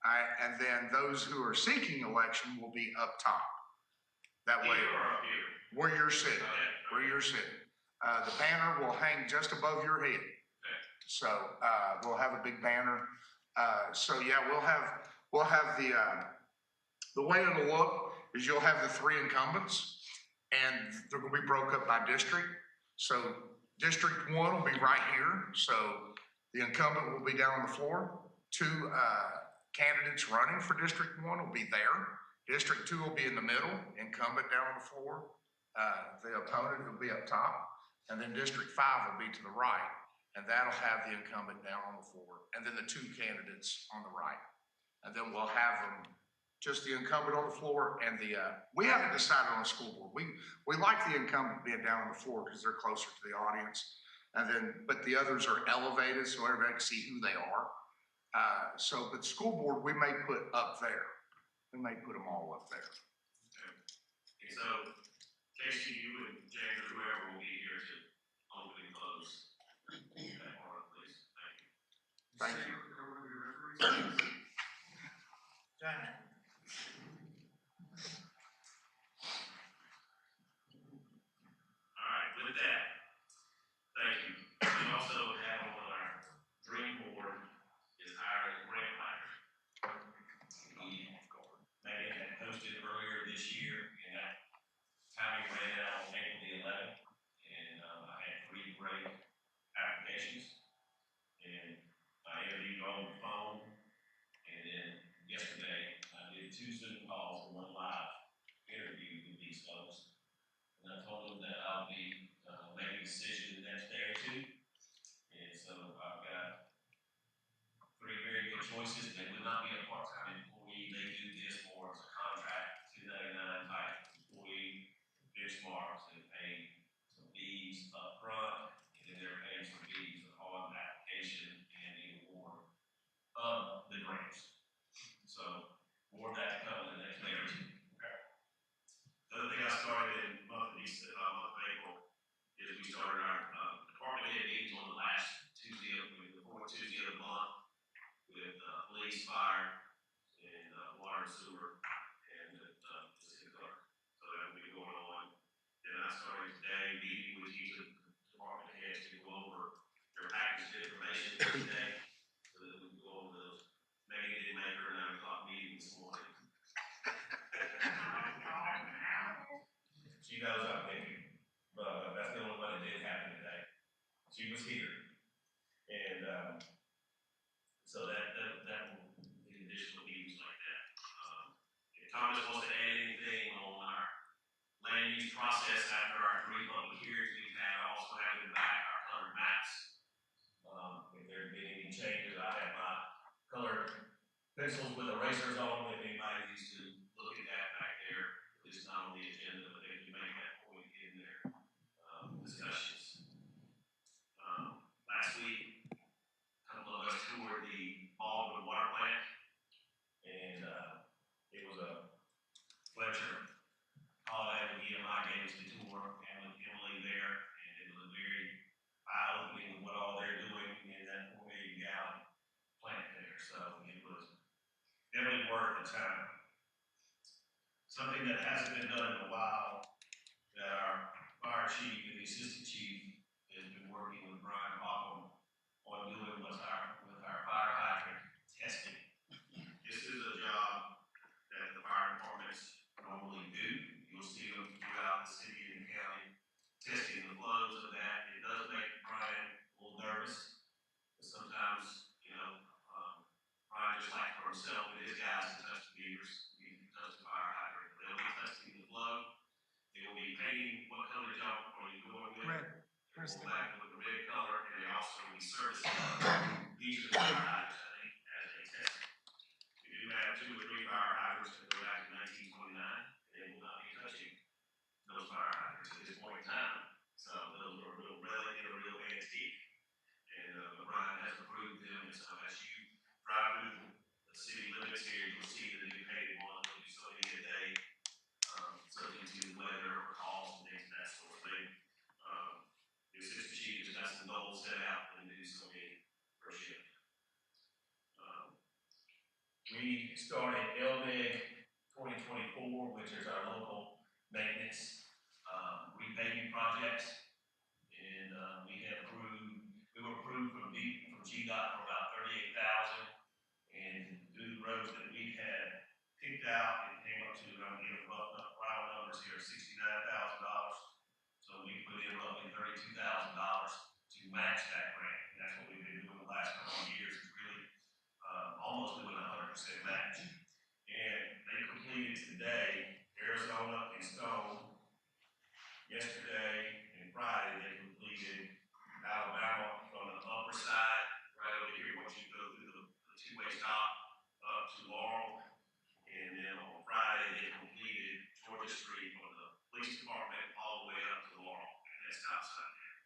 All right, and then those who are seeking election will be up top. That way, where you're sitting, the banner will hang just above your head. So we'll have a big banner. So yeah, we'll have the way it'll look is you'll have the 3 incumbents, and they're going to be broke up by district. So District 1 will be right here, so the incumbent will be down on the floor. Two candidates running for District 1 will be there. District 2 will be in the middle, incumbent down on the floor. The opponent will be up top, and then District 5 will be to the right, and that'll have the incumbent down on the floor, and then the two candidates on the right. And then we'll have them, just the incumbent on the floor and we haven't decided on the school board. We like the incumbent being down on the floor because they're closer to the audience. And then, but the others are elevated so everybody can see who they are. But school board, we may put up there. We may put them all up there. Okay. So, Casey, you and James or whoever will be here to open and close that part, please. Thank you. Thank you. All right, with that, thank you. We also have on our dream board is hiring a grant writer. Megan had posted earlier this year, and that timing ran out on April the 11th, and I had 3 great applications, and I interviewed on the phone, and then yesterday I did 2 Zoom calls and 1 live interview with these folks, and I told them that I'll be making a decision the next day or 2, and so I've got 3 very good choices. They would not be a part-time employee. They do this more as a contract, 299 type employee, benchmarks, and pay some fees up front, and then they're paying some fees upon the application and the award of the grants. So more of that to come in the next day or 2. Okay. The other thing I started in the month of April is we started our department head meetings on the last Tuesday the fourth Tuesday of the month with police, fire, and water and sewer, and the city clerk. So that will be going on. Then I started today meeting with each of the department heads to go over their package of information today, so that we can go over those. Megan didn't make her 9 o'clock meeting this morning. She knows I'm thinking, but that's the only one that did happen today. She was here, and so that will be additional meetings like that. If Thomas wants to add anything on our land use process after our 3 public hearings we've had, I also have in the back our colored maps. If there have been any changes, I have my colored pencils with erasers on. If anybody needs to look at that back there, it's not on the agenda, but they can make that point in their discussions. Last week, a couple of us toured the Baldwin water plant, and it was a pleasure. Holiday with EMI gave us the tour, and with Emily there, and it was very eye-opening what all they're doing in that 4 million gallon plant there. So it was definitely worth the time. Something that hasn't been done in a while, that our fire chief and the assistant chief has been working with Brian Hoffman on doing with our fire hydrant testing. This is a job that the fire departments normally do. You'll see them throughout the city and county testing the flows of that. It does make Brian a little nervous, but sometimes, Brian just like for himself and his guys to touch the meters, he can touch the fire hydrant. They'll be testing the flow. They will be painting what color job are you going with? Red. Go back with the red color, and they also will be servicing each of the fire hydrants, I think, as they test. We do have 2 or 3 fire hydrants that go back to 1929. They will not be touching those fire hydrants at this point in time. So those are a real relic and a real antique. And Brian has approved them, and so as you drive through the city limits here, you'll see the new painted ones. They'll do so many a day, subject to weather or calls and things of that sort of thing. The assistant chief has got some goals set out and do so many per shift. We started LMIG 2024, which is our local maintenance repaving project, and we were approved from GDOT for about $38,000, and through the roads that we had picked out, it came up to, I'm giving round numbers here, $69,000. So we put in roughly $32,000 at today, Arizona and Stone, yesterday and Friday, they completed Alabama from the upper side, right over here, once you go through the two-way stop up to Laurel. And then on Friday, they completed Georgia Street from the police department all the way up to Laurel, and that stop sign there.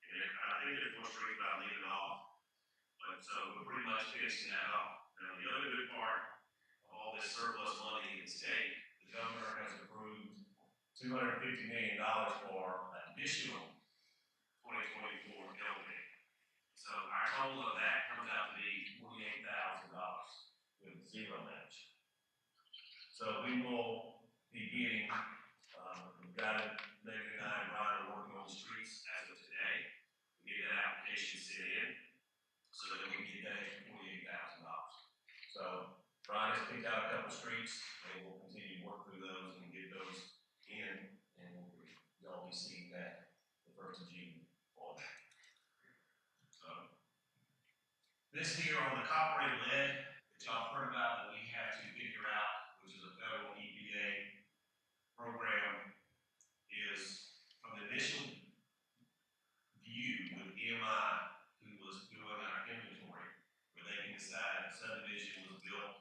And I think there's more street, but I'll leave it off. But so we're pretty much finishing that off. Now, the other good part of all this surplus money in the state, the governor has approved $250 million for additional 2024 building. So our total of that comes out to be $48,000 with zero match. So we will be getting, we've got it, Megan and I and Brian are working on the streets as of today. We get that application sent in so that we can get that extra $48,000. So Brian has picked out a couple of streets and we'll continue to work through those and get those in, and y'all be seeing that the 1st of June on that. So this here on the copper and lead that y'all heard about that we have to figure out, which is a federal EPA program, is from the initial view with EMI, who was doing our inventory, where they can decide subdivision was built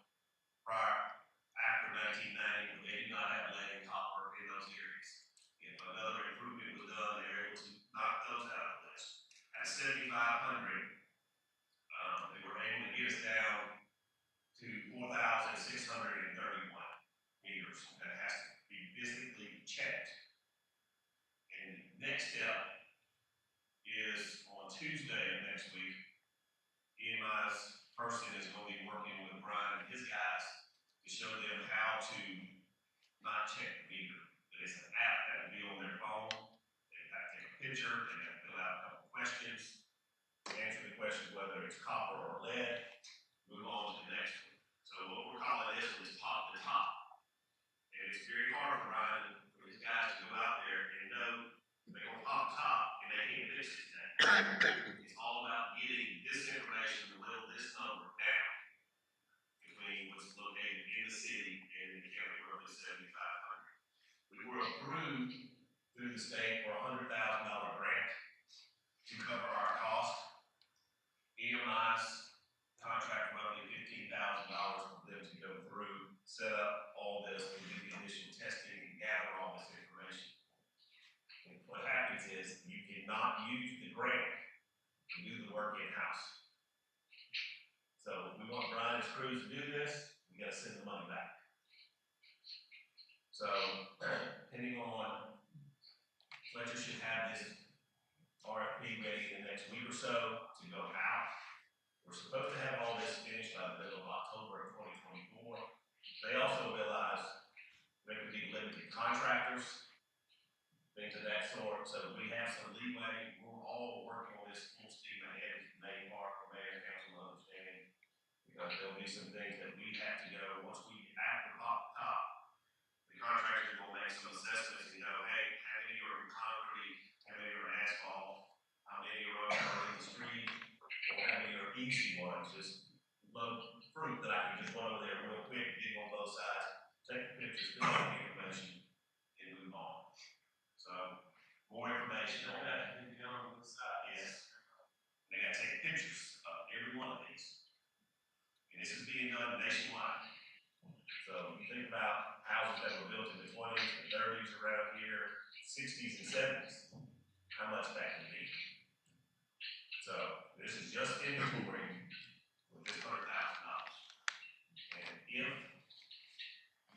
prior, after 1990, but they do not have lead and copper in those areas. If another improvement was done, they were able to knock those out of the list. At 7,500, they were able to get us down to 4,631 meters that has to be physically checked. And next step is on Tuesday of next week, EMI's person is going to be working with Brian and his guys to show them how to not check the meter. It's an app that will be on their phone. They have to take a picture, they have to fill out a couple questions, answer the question whether it's copper or lead, move on to the next one. So what we're calling this is top to top. And it's very hard for Brian and for his guys to go out there and know they go top to top and they can't fix it today. It's all about getting this information to whittle this number down between what's located in the city and in the county, roughly 7,500. We were approved through the state for a $100,000 grant to cover our cost. EMI's contract roughly $15,000 for them to go through, set up all this, and do the initial testing and gather all this information. And what happens is you cannot use the grant to do the work in-house. So if we want Brian and his crews to do this, we gotta send the money back. So depending on, Fletcher should have this RFP ready in the next week or so to go out. We're supposed to have all this finished by the middle of October of 2024. They also realize there could be limited contractors, things of that sort. So we have some leeway. We're all working on this full steam ahead, May, Mark, or Mayor, Council understanding, because there'll be some things that we have to go, once we get after top, the contractors will make some assessments and go, hey, how many are in concrete, how many are in asphalt, how many are in the street, or how many are easy ones, just low fruit that I can just run over there real quick, dig on both sides, take the pictures, fill out the information, and move on. So, more information on that. Yes. They gotta take pictures of every one of these. And this is being done nationwide. So you think about houses that were built in the 20s and 30s around here, 60s and 70s, how much that can be. So this is just inventory with this $100,000. And if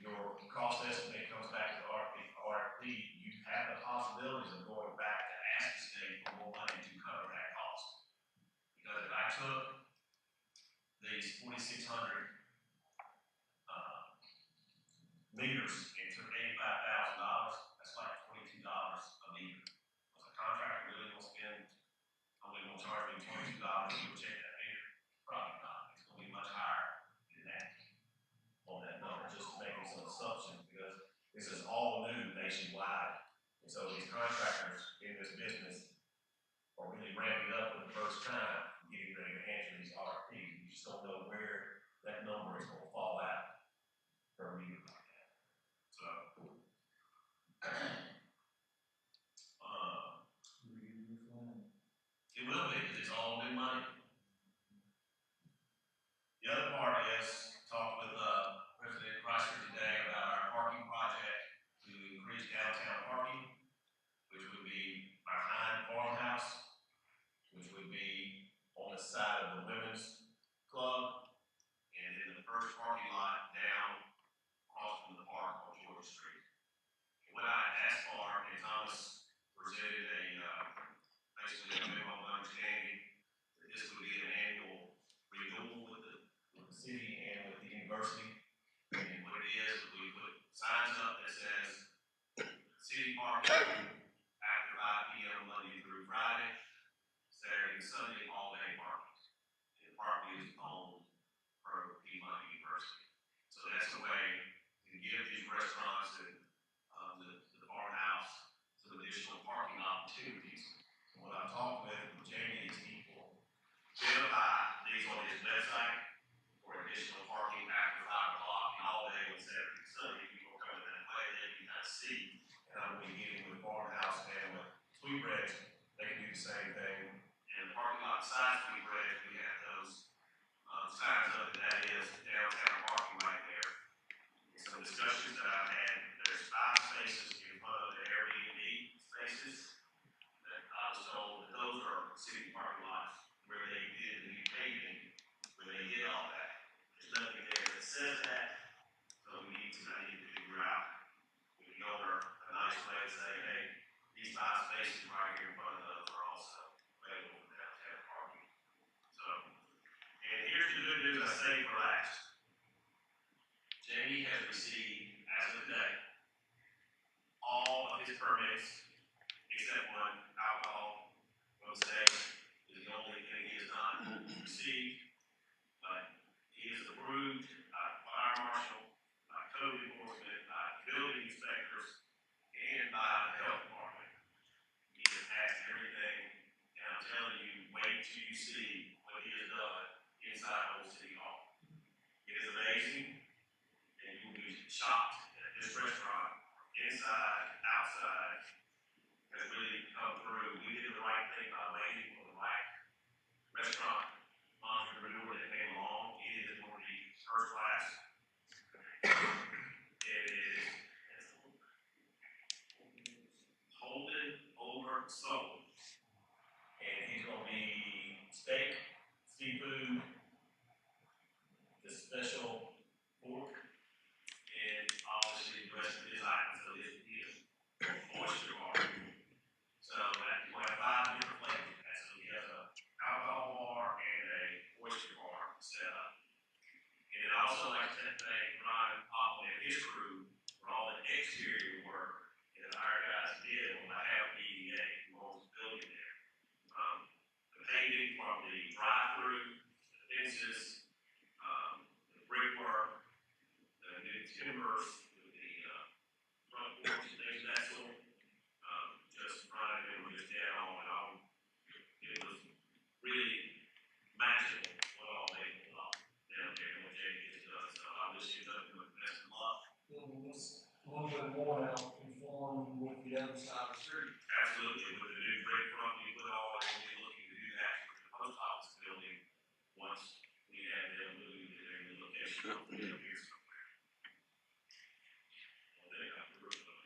your cost estimate comes back to the RFP, you have the possibilities of going back to ask the state for more money to cover that cost. Because if I took these 4,600 meters and took $85,000, that's like $22 a meter. Was a contractor really gonna spend, only gonna charge me $22 to check that meter? Probably not. It's gonna be much higher than that on that number, just making some assumptions, because this is all new nationwide. And so these contractors in this business are really ramping up for the first time, getting ready to answer these RFPs. You just don't know where that number is gonna fall out per meter like that. is, we put signs up that says, city parking after 5 p.m. Monday through Friday, Saturday and Sunday, all day parking. And parking is owned per Piedmont University. So that's a way to give these restaurants and the farmhouse some additional parking opportunities. So what I've talked with Jamie is he will identify these on his website for additional parking after 5 o'clock and all day on Saturday and Sunday. People are coming that way, they can kind of see. And I'm going to be getting with farmhouse and with Sweetbread, they can do the same thing. And the parking lot beside Sweetbread, we have those signs up, and that is downtown parking right there. Some discussions that I've had, there's 5 spaces in front of the Airbnb spaces that I was told that those are city parking lots where they did the new paving, where they did all that. There's nothing there that says that, so I need to figure out with the owner a nice way to say, hey, these 5 spaces right here in front of those are also available for downtown parking. So, and here's the good news I saved for last. Jamie has received, as of today, all of his permits except one, alcohol from the state is the only thing he has not received. But he is approved by the fire marshal, by code enforcement, by building inspectors, and by the health department. He has passed everything, and I'm telling you, wait till you see what he has done inside Old City Hall. It is amazing. And you will be shocked that this restaurant, inside, outside, has really come through. We did the right thing by waiting for the right restaurant entrepreneur that came along. It is going to be first class. It is Holden over sold. And he's going to be steak, seafood, the special pork, and obviously the rest of his items. So it is oyster bar. So that you have 5 different flavors. So he has a alcohol bar and a oyster bar set up. And I'd also like to thank Ron Popple and his crew for all the exterior work that our guys did on behalf of EDA, who owns the building there. The painting from the drive-through, the fences, the brickwork, the new timbers, with the front porch and things of that sort. Just running it was just dead on and on. It was really magical what all they pulled off down there and what Jamie has done. So I wish you nothing but the best of luck. Building this a little bit more now, conform with the other side of the street. Absolutely, with the new brick front we put on, and we're looking to do that for the post office building once we have them moving to their new location up here somewhere. Well, they got the roof on.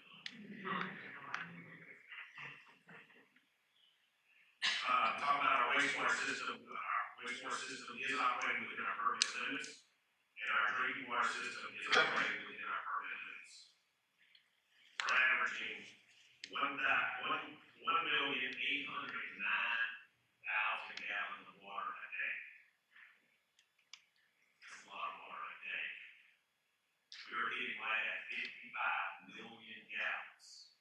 Talking about our wastewater system is operating within our permit limits, and our drinking water system is operating within our permit limits. We're averaging 1,809,000 gallons of water a day. That's a lot of water a day. We're hitting right at 55 million gallons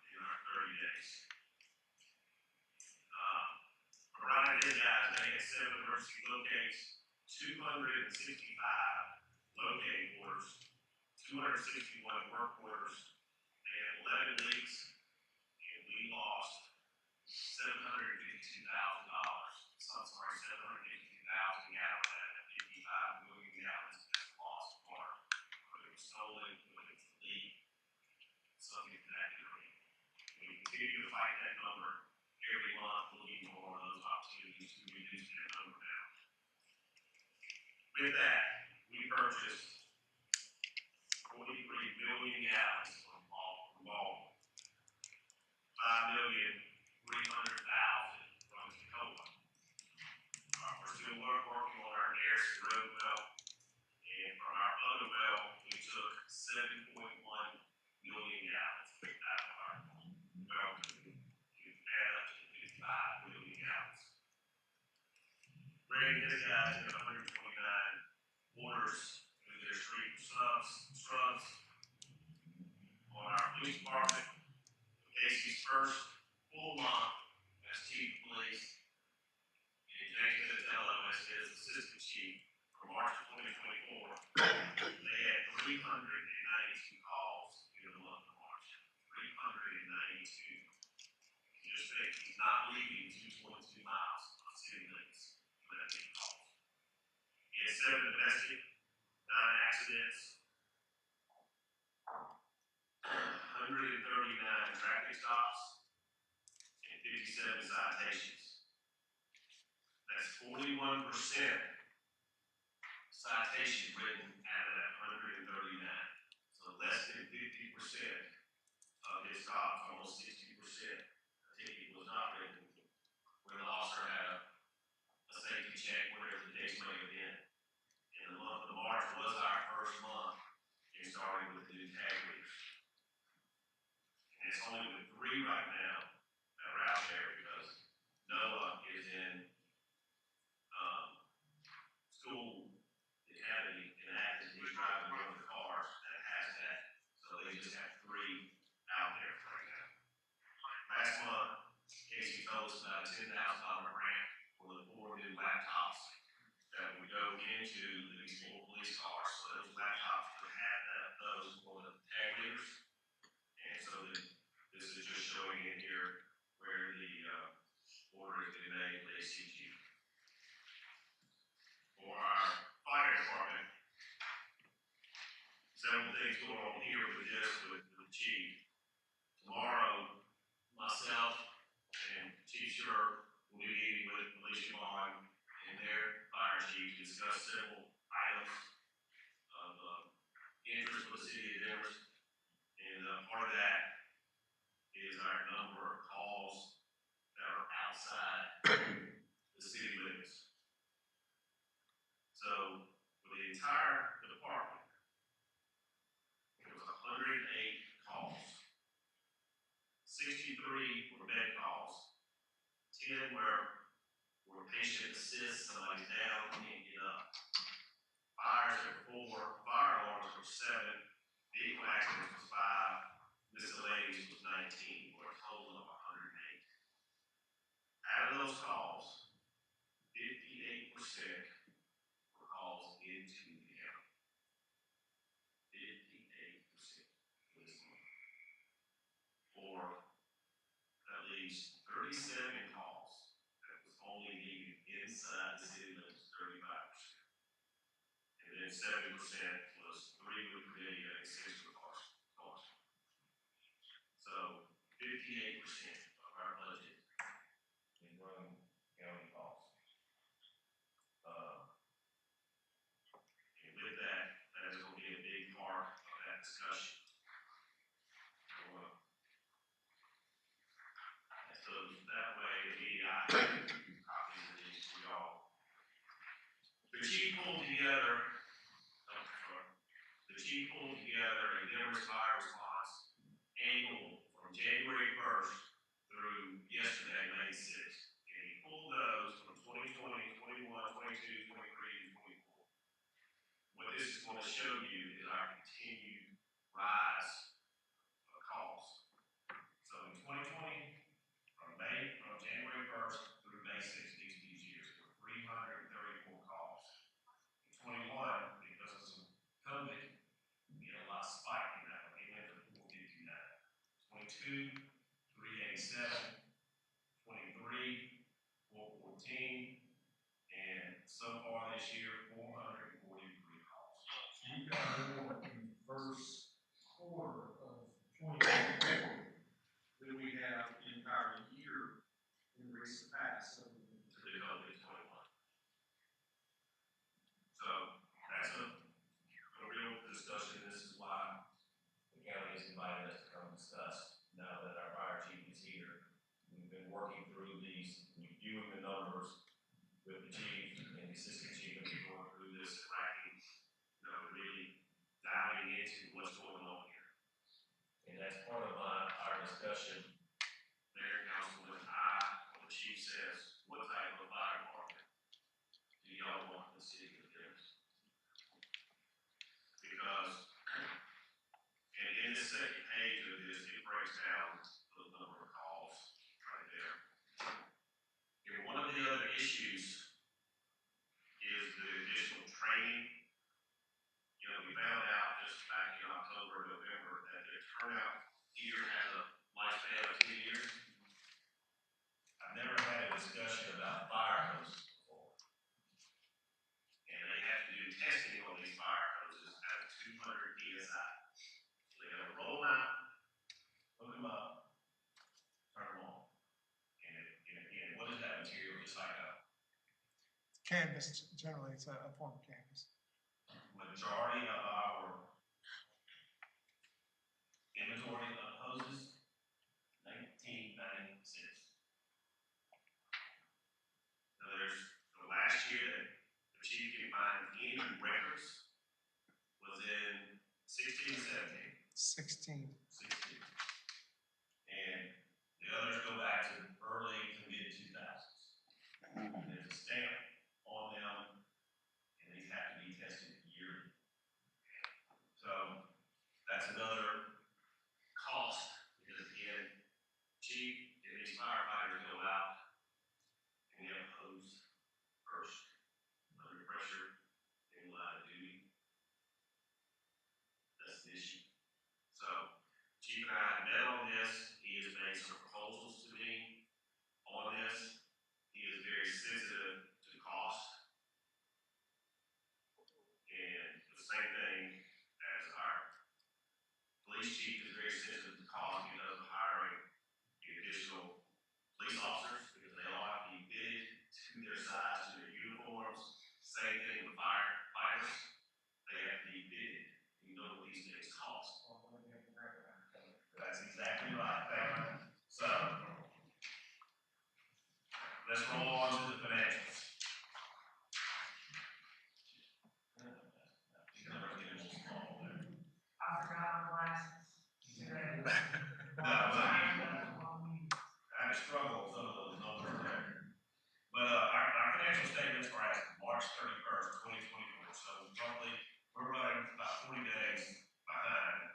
in our 30 days. Ryan and his guys, they had 7 emergency locates, 265 locate orders, 261 work orders. They had 11 leaks, and we lost $752,000. So, sorry, 752,000 gallons out of 55 million gallons of lost water. Whether it was stolen, whether it was a leak, something to that degree. We continue to fight that number every month, looking for one of those opportunities to reduce that number down. With that, we purchased 43 million gallons from Ball, 5,300,000 from Tacoma. We're still working on our Garrison Road well, and from our other well, we took 7.1 million gallons out of our well to add up to 55 million gallons. Greg and his guys did 129 orders through their street subs. 392 calls in the month of March. 392. Just think, he's not leaving 2.2 miles of city limits for that many calls. He had 7 domestic, 9 accidents, 139 traffic stops, and 57 citations. That's 41% citation written out of that 139. So less than 50% of his stops, almost 60%, a ticket was not written when the officer had a safety check, whatever the case may have been. And the month of March was our first month, and starting with the new tag readers. And it's only with 3 right now that are out there because Noah is in school academy in Athens. He's driving one of the cars that has that. So they just have 3 out there right now. Last month, Casey told us about a $10,000 grant for the 4 new laptops that would go into these 4 police cars. So those laptops would have those for the tag readers. And so this is just showing in here where the order has been made for ACG. For our fire department, several things going on here with the chief. Tomorrow, myself and Chief Sure will be meeting with Alicia Bond and their fire chief to discuss several items of interest for the city of Demorest. And part of that is our number of calls that are outside the city limits. So, for the entire department, it was 108 calls. 63 were med calls. 10 were patient assist, somebody's down, can't get up. Fires were 4, fire alarms were 7, vehicle accidents was 5, miscellaneous was 19, for a total of 108. Out of those calls, 58% were calls into the county. 58% this month. For at least 37 calls that was only needed inside the city limits, 35%. And then 7% was 3 with video and 6 with cars. So 58% of our budget is run county calls. And with that, that is going to be a big part of that discussion. So that way, I have copies of these for y'all. The chief pulled together a Demorest fire response annual from January 1st through yesterday, May 6th. And he pulled those from 2020, 21, 22, 23, and 24. What this is going to show you is our continued rise of calls. So in 2020, from January 1st through May 6th, these years, there were 334 calls. In 21, because of some COVID, we had a lot of spike in that. We went to 459. 22, 387, 23, 414, and so far this year, 443 calls. We got more in the first quarter of 2024 than we have the entire year in recent past. So, To the COVID 21. So that's a real discussion. This is why the county has invited us to come discuss. Now that our fire chief is here, we've been working through these, reviewing the numbers with the chief and the assistant chief, and we're going through this tracking, really diving into what's going on here. And that's part of our discussion. Mayor, councilman, when the chief says, what type of fire department do y'all want the city of Demorest? Because, and in this second page of this, it breaks down the number of calls right there. And one of the other issues is the additional training. We found out just back in October, November, that the turnout here has a lifespan of 10 years. I've never had a discussion about fire hoses before. And they have to do testing on these fire hoses at 200 PSI. So they gotta roll them out, hook them up, turn them on. And what is that material? Just like a Canvas, generally, it's a form of canvas. majority of our inventory of hoses, 1996. Now there's, the last year that the chief can find any records was in 16, 17. 16. 16. And the others go back to early to mid 2000s. And there's a stamp on them, and these have to be tested yearly. So that's another cost, because again, chief and these firefighters go out and we have hose first, under pressure, in line of duty. That's the issue. So chief and I have met on this. He has made some proposals to me on this. He is very sensitive to cost. And the same thing as our police chief is very sensitive to cost because of hiring the additional police officers, because they all have to be fitted to their size, to their uniforms. Same thing with firefighters. They have to be fitted. You know what these things cost. That's exactly right. Thank you. So let's roll on to the financials. These numbers get a little small there. I forgot my glasses today. No, I had to struggle with some of those numbers there. But our financial statements are as of March 31st, 2024. So roughly, we're running about 40 days behind,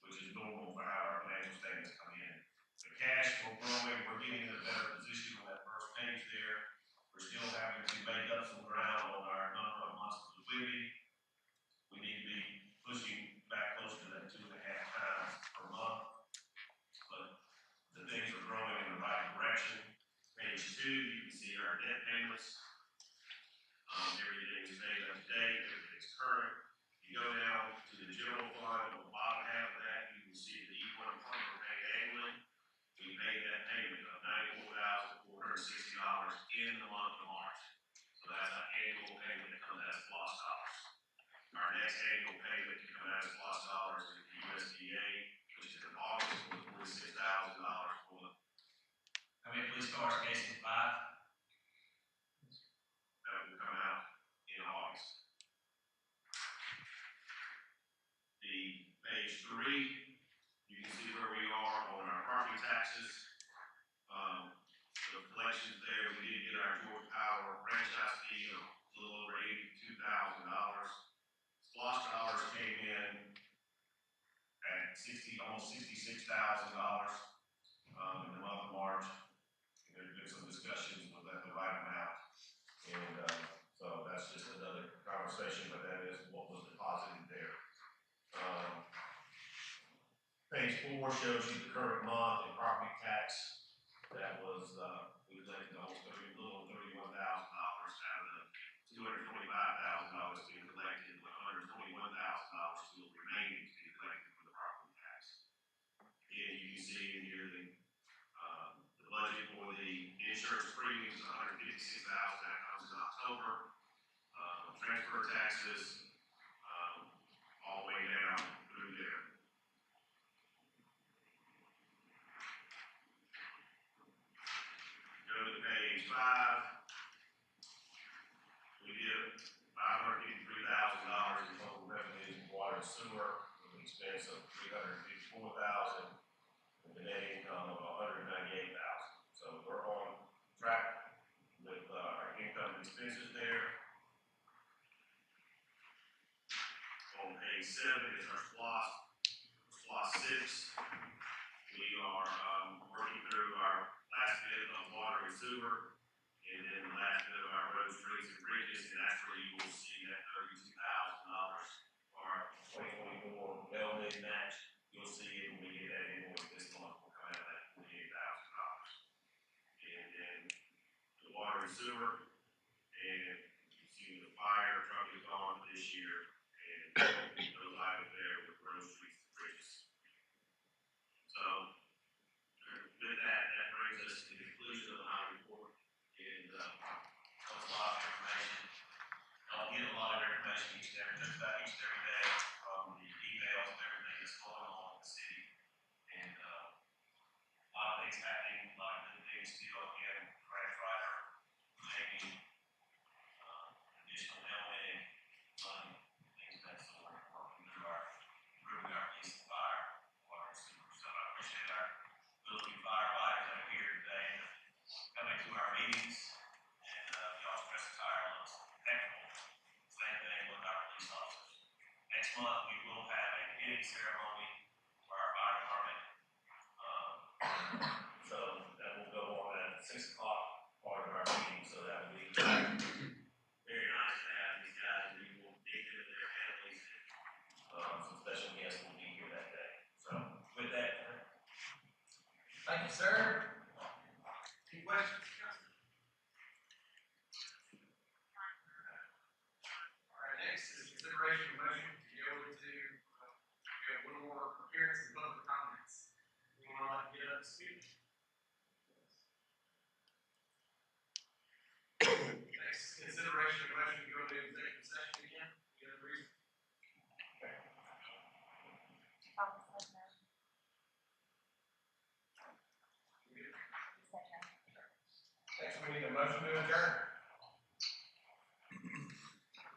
which is normal for how our financial statements come in. The cash, we're growing, we're getting in a better position on that first page there. We're still having to make up some ground on our number of months of liquidity. We need to be pushing back closer to that 2.5 times per month. But the things are growing in the right direction. Page 2, you can see our debt payments. Everything is paid up to date, everything's current. You go down to the general fund, on the bottom half of that, you can see the E1 fund we're paying annually. We made that payment of $94,460 in the month of March. So that's an annual payment that comes as lost dollars. Our next annual payment to come out as lost dollars is the USDA, which is in August for $46,000 for the. How many police cars, Casey? 5? That will come out in August. The page 3, you can see where we are on our property taxes. The collections there, we did get our Georgia Power franchise fee of a little over $82,000. Lost dollars came in at almost $66,000 in the month of March. And there's been some discussions was that the right amount, and so that's just another conversation, but that is what was deposited there. Page 4 shows you the current month in property tax. That was we collected almost a little over $31,000 out of the $225,000 being collected, with $121,000 still remaining to be collected from the property tax. Again, you can see in here the budget for the insurance premiums is $156,000. That comes in October. Transfer taxes all the way down through there. Go to page 5. We did $553,000 in total revenues in water and sewer, with an expense of $354,000, and the net income of $198,000. So we're on track with our income and expenses there. On page 7 is our SPLOS 6. We are working through our last bit of water and sewer, and then the last bit of our roads, streets, and bridges, and that's where you will see that $32,000 for 2024 and sewer. And you see the fire truck is on this year, and those items there with groceries and bridges. So, with that, that brings us to the conclusion of my report. And, that was a lot of information. I'll get a lot of information each and every day from the emails and everything that's going on in the city. And, a lot of things happening, a lot of good things still, again, grant writer, maybe, additional helmet, money, things of that sort, working through improving our police and fire, water and sewer. So I appreciate our little firefighters that are here today, coming to our meetings, and, y'all express a tireless, thankful. Same thing with our police officers. Next month, we will have a hitting ceremony for our fire department. So that will go on at 6 o'clock, part of our meeting, so that will be very nice to have these guys, and we will dig into their families, and, some special guests will be here that day. So with that, Thank you, sir. Any questions? All right, next is consideration of motion to go into, we have one more appearance and public comments. Anyone like to get up and speak? Next is consideration of motion to go into executive session again. You have a reason? Next, we need a motion to adjourn.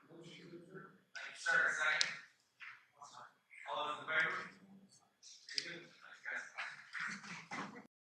Thank you, sir. Second.